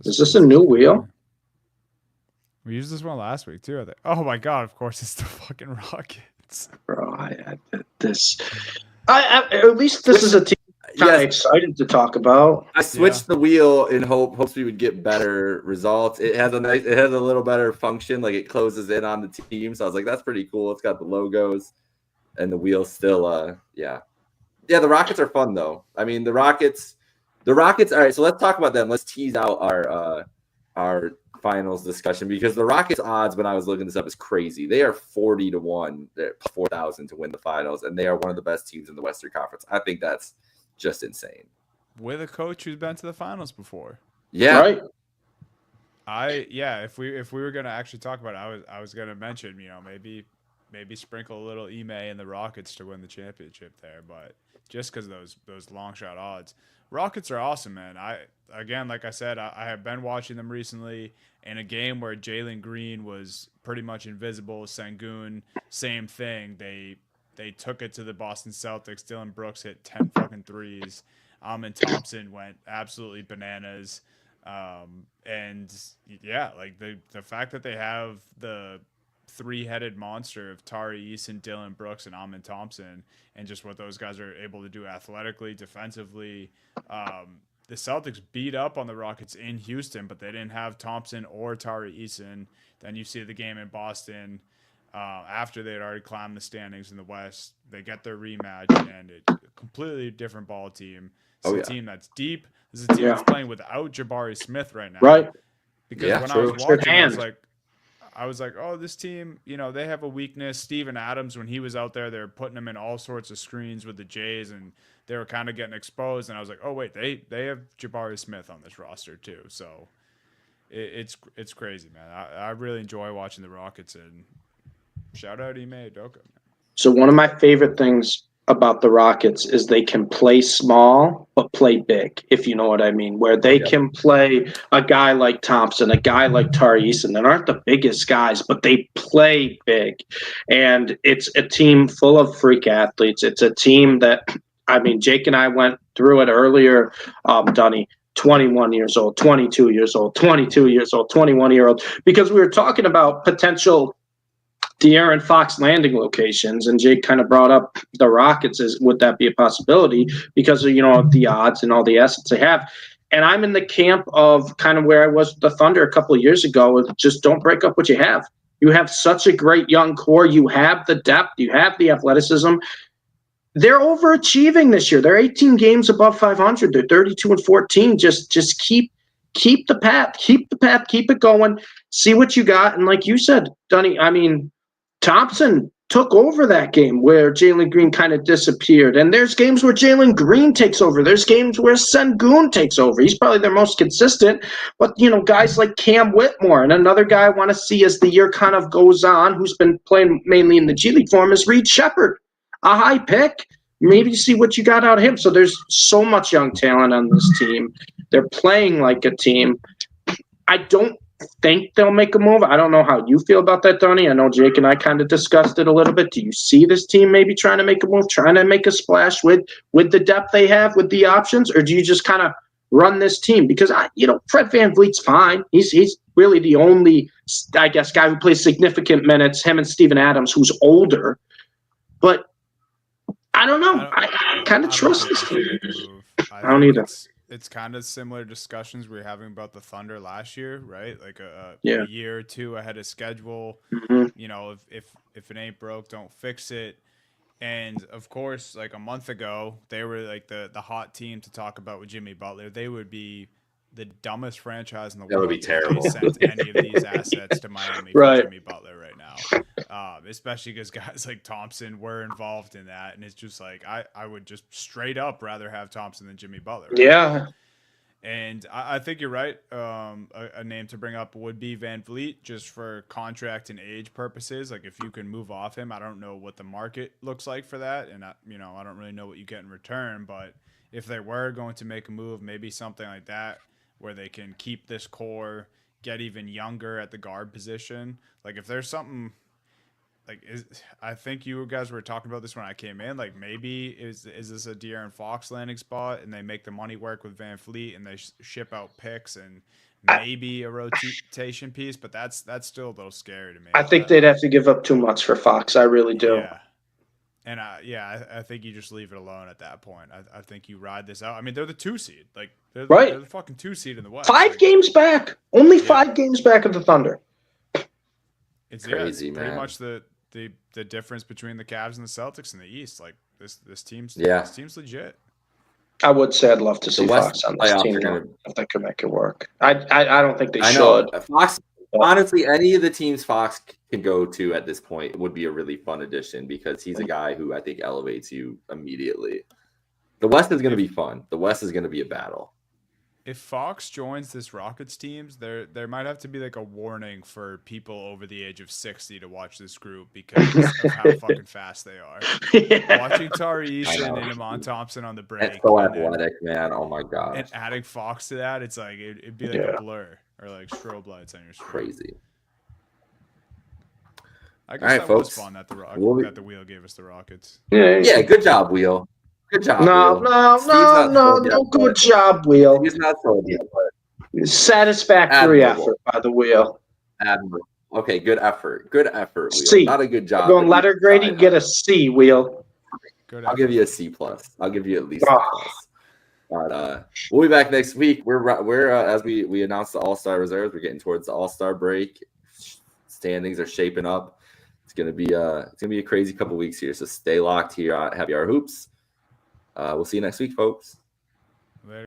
Is this a new wheel? We used this one last week too. Oh my god! Of course, it's the fucking Rockets, bro. At least this is a team I'm kind of excited to talk about. I switched the wheel in hopes we would get better results. It has a little better function, like it closes in on the team. So I was like, that's pretty cool. It's got the logos, and the wheel's still yeah. The Rockets are fun though. I mean, the Rockets. All right, so let's talk about them. Let's tease out our finals discussion because the Rockets odds when I was looking this up is crazy. They are 40-1, 4,000 to win the finals, and they are one of the best teams in the Western Conference. I think that's just insane. With a coach who's been to the finals before. Yeah. Right. If we were gonna actually talk about it, I was gonna mention, maybe sprinkle a little Ime and the Rockets to win the championship there, but just because those long shot odds. Rockets are awesome, man. Like I said, I have been watching them recently in a game where Jalen Green was pretty much invisible. Sengun, same thing. They took it to the Boston Celtics. Dylan Brooks hit 10 fucking threes. Amin Thompson went absolutely bananas. And yeah, like the fact that they have the three-headed monster of Tari Eason, Dylan Brooks, and Amin Thompson, and just what those guys are able to do athletically, defensively. The Celtics beat up on the Rockets in Houston, but they didn't have Thompson or Tari Eason. Then you see the game in Boston after they had already climbed the standings in the West. They get their rematch, and it's a completely different ball team. It's a team that's deep. This is a team that's playing without Jabari Smith right now. Right. Because when I was watching, I was like, oh, this team, they have a weakness. Steven Adams, when he was out there, they were putting him in all sorts of screens with the Jays, and they were kind of getting exposed. And I was like, oh, wait, they have Jabari Smith on this roster too. So it's crazy, man. I really enjoy watching the Rockets, and shout out Ime Udoka, man. So one of my favorite things about the Rockets is they can play small but play big, if you know what I mean, where they can play a guy like Thompson, a guy like Tari Eason, that aren't the biggest guys, but they play big. And it's a team full of freak athletes. It's a team that, I mean, Jake and I went through it earlier, Dunny. 21 years old, 22 years old, 22 years old, 21-year-old, because we were talking about potential De'Aaron Fox landing locations, and Jake kind of brought up the Rockets as would that be a possibility because of, you know, the odds and all the assets they have. And I'm in the camp of kind of where I was with the Thunder a couple of years ago of just don't break up what you have. You have such a great young core. You have the depth. You have the athleticism. They're overachieving this year. They're 18 games above 500. They're 32-14. Just keep the path. Keep the path. Keep it going. See what you got. And like you said, Dunny, I mean, Thompson took over that game where Jalen Green kind of disappeared. And there's games where Jalen Green takes over. There's games where Sengun takes over. He's probably their most consistent. But, you know, guys like Cam Whitmore and another guy I want to see as the year kind of goes on, who's been playing mainly in the G League form, is Reed Shepherd. A high pick. Maybe see what you got out of him. So there's so much young talent on this team. They're playing like a team. I don't think they'll make a move. I don't know how you feel about that, Donnie. I know Jake and I kind of discussed it a little bit. Do you see this team maybe trying to make a move, trying to make a splash with the depth they have, with the options, or do you just kind of run this team? Because Fred VanVleet's fine. He's really the only, I guess, guy who plays significant minutes. Him and Steven Adams, who's older, but I don't know. I kind of trust this team. I don't either. It's kind of similar discussions we were having about the Thunder last year, right? Like a year or two ahead of schedule. Mm-hmm. You know, if it ain't broke, don't fix it. And of course, like a month ago, they were like the hot team to talk about with Jimmy Butler. They would be the dumbest franchise in the world. That would be terrible. If they sent any of these assets to Miami right. for Jimmy Butler right now, especially because guys like Thompson were involved in that, and it's just like I would just straight up rather have Thompson than Jimmy Butler. Right? Yeah. And I think you're right. A name to bring up would be VanVleet, just for contract and age purposes. Like if you can move off him, I don't know what the market looks like for that, and I don't really know what you get in return. But if they were going to make a move, maybe something like that, where they can keep this core, get even younger at the guard position. Like if there's something, I think you guys were talking about this when I came in. Like maybe is this a De'Aaron Fox landing spot, and they make the money work with VanVleet, and they ship out picks and maybe a rotation piece. But that's still a little scary to me. I think they'd have to give up too much for Fox. I really do. Yeah. And I think you just leave it alone at that point. I think you ride this out. I mean, they're the 2 seed. Like they're the fucking 2 seed in the West. 5 games back. Only 5 games back of the Thunder. It's crazy, it's man. pretty much the difference between the Cavs and the Celtics in the East. Like this team's legit. I would say I'd love to see Fox on this team if they could make it work. I don't think they should. Fox. Honestly, any of the teams Fox can go to at this point would be a really fun addition because he's a guy who I think elevates you immediately. The West is going to be fun. The West is going to be a battle. If Fox joins this Rockets teams, there might have to be like a warning for people over the age of 60 to watch this group because of how fucking fast they are. Yeah. Watching Tari Eason and Amon Thompson on the break. It's so athletic, man. Oh my god. And adding Fox to that, it's like it'd be like a blur or like strobe lights on your screen. Crazy. I guess that was fun that the Wheel gave us the Rockets. Yeah, good job, Wheel. Good job. No, good job, Wheel. He's not sold yet, but satisfactory effort by the Wheel. Admirable. Okay, good effort. Good effort, Wheel. C. Not a good job. Going letter grading, get a C, Wheel. I'll give you a C+. I'll give you at least a plus. But we'll be back next week. We're as we announced the All-Star reserves. We're getting towards the All-Star break. Standings are shaping up. It's gonna be a crazy couple weeks here. So stay locked here at Happy Hour Hoops. We'll see you next week, folks.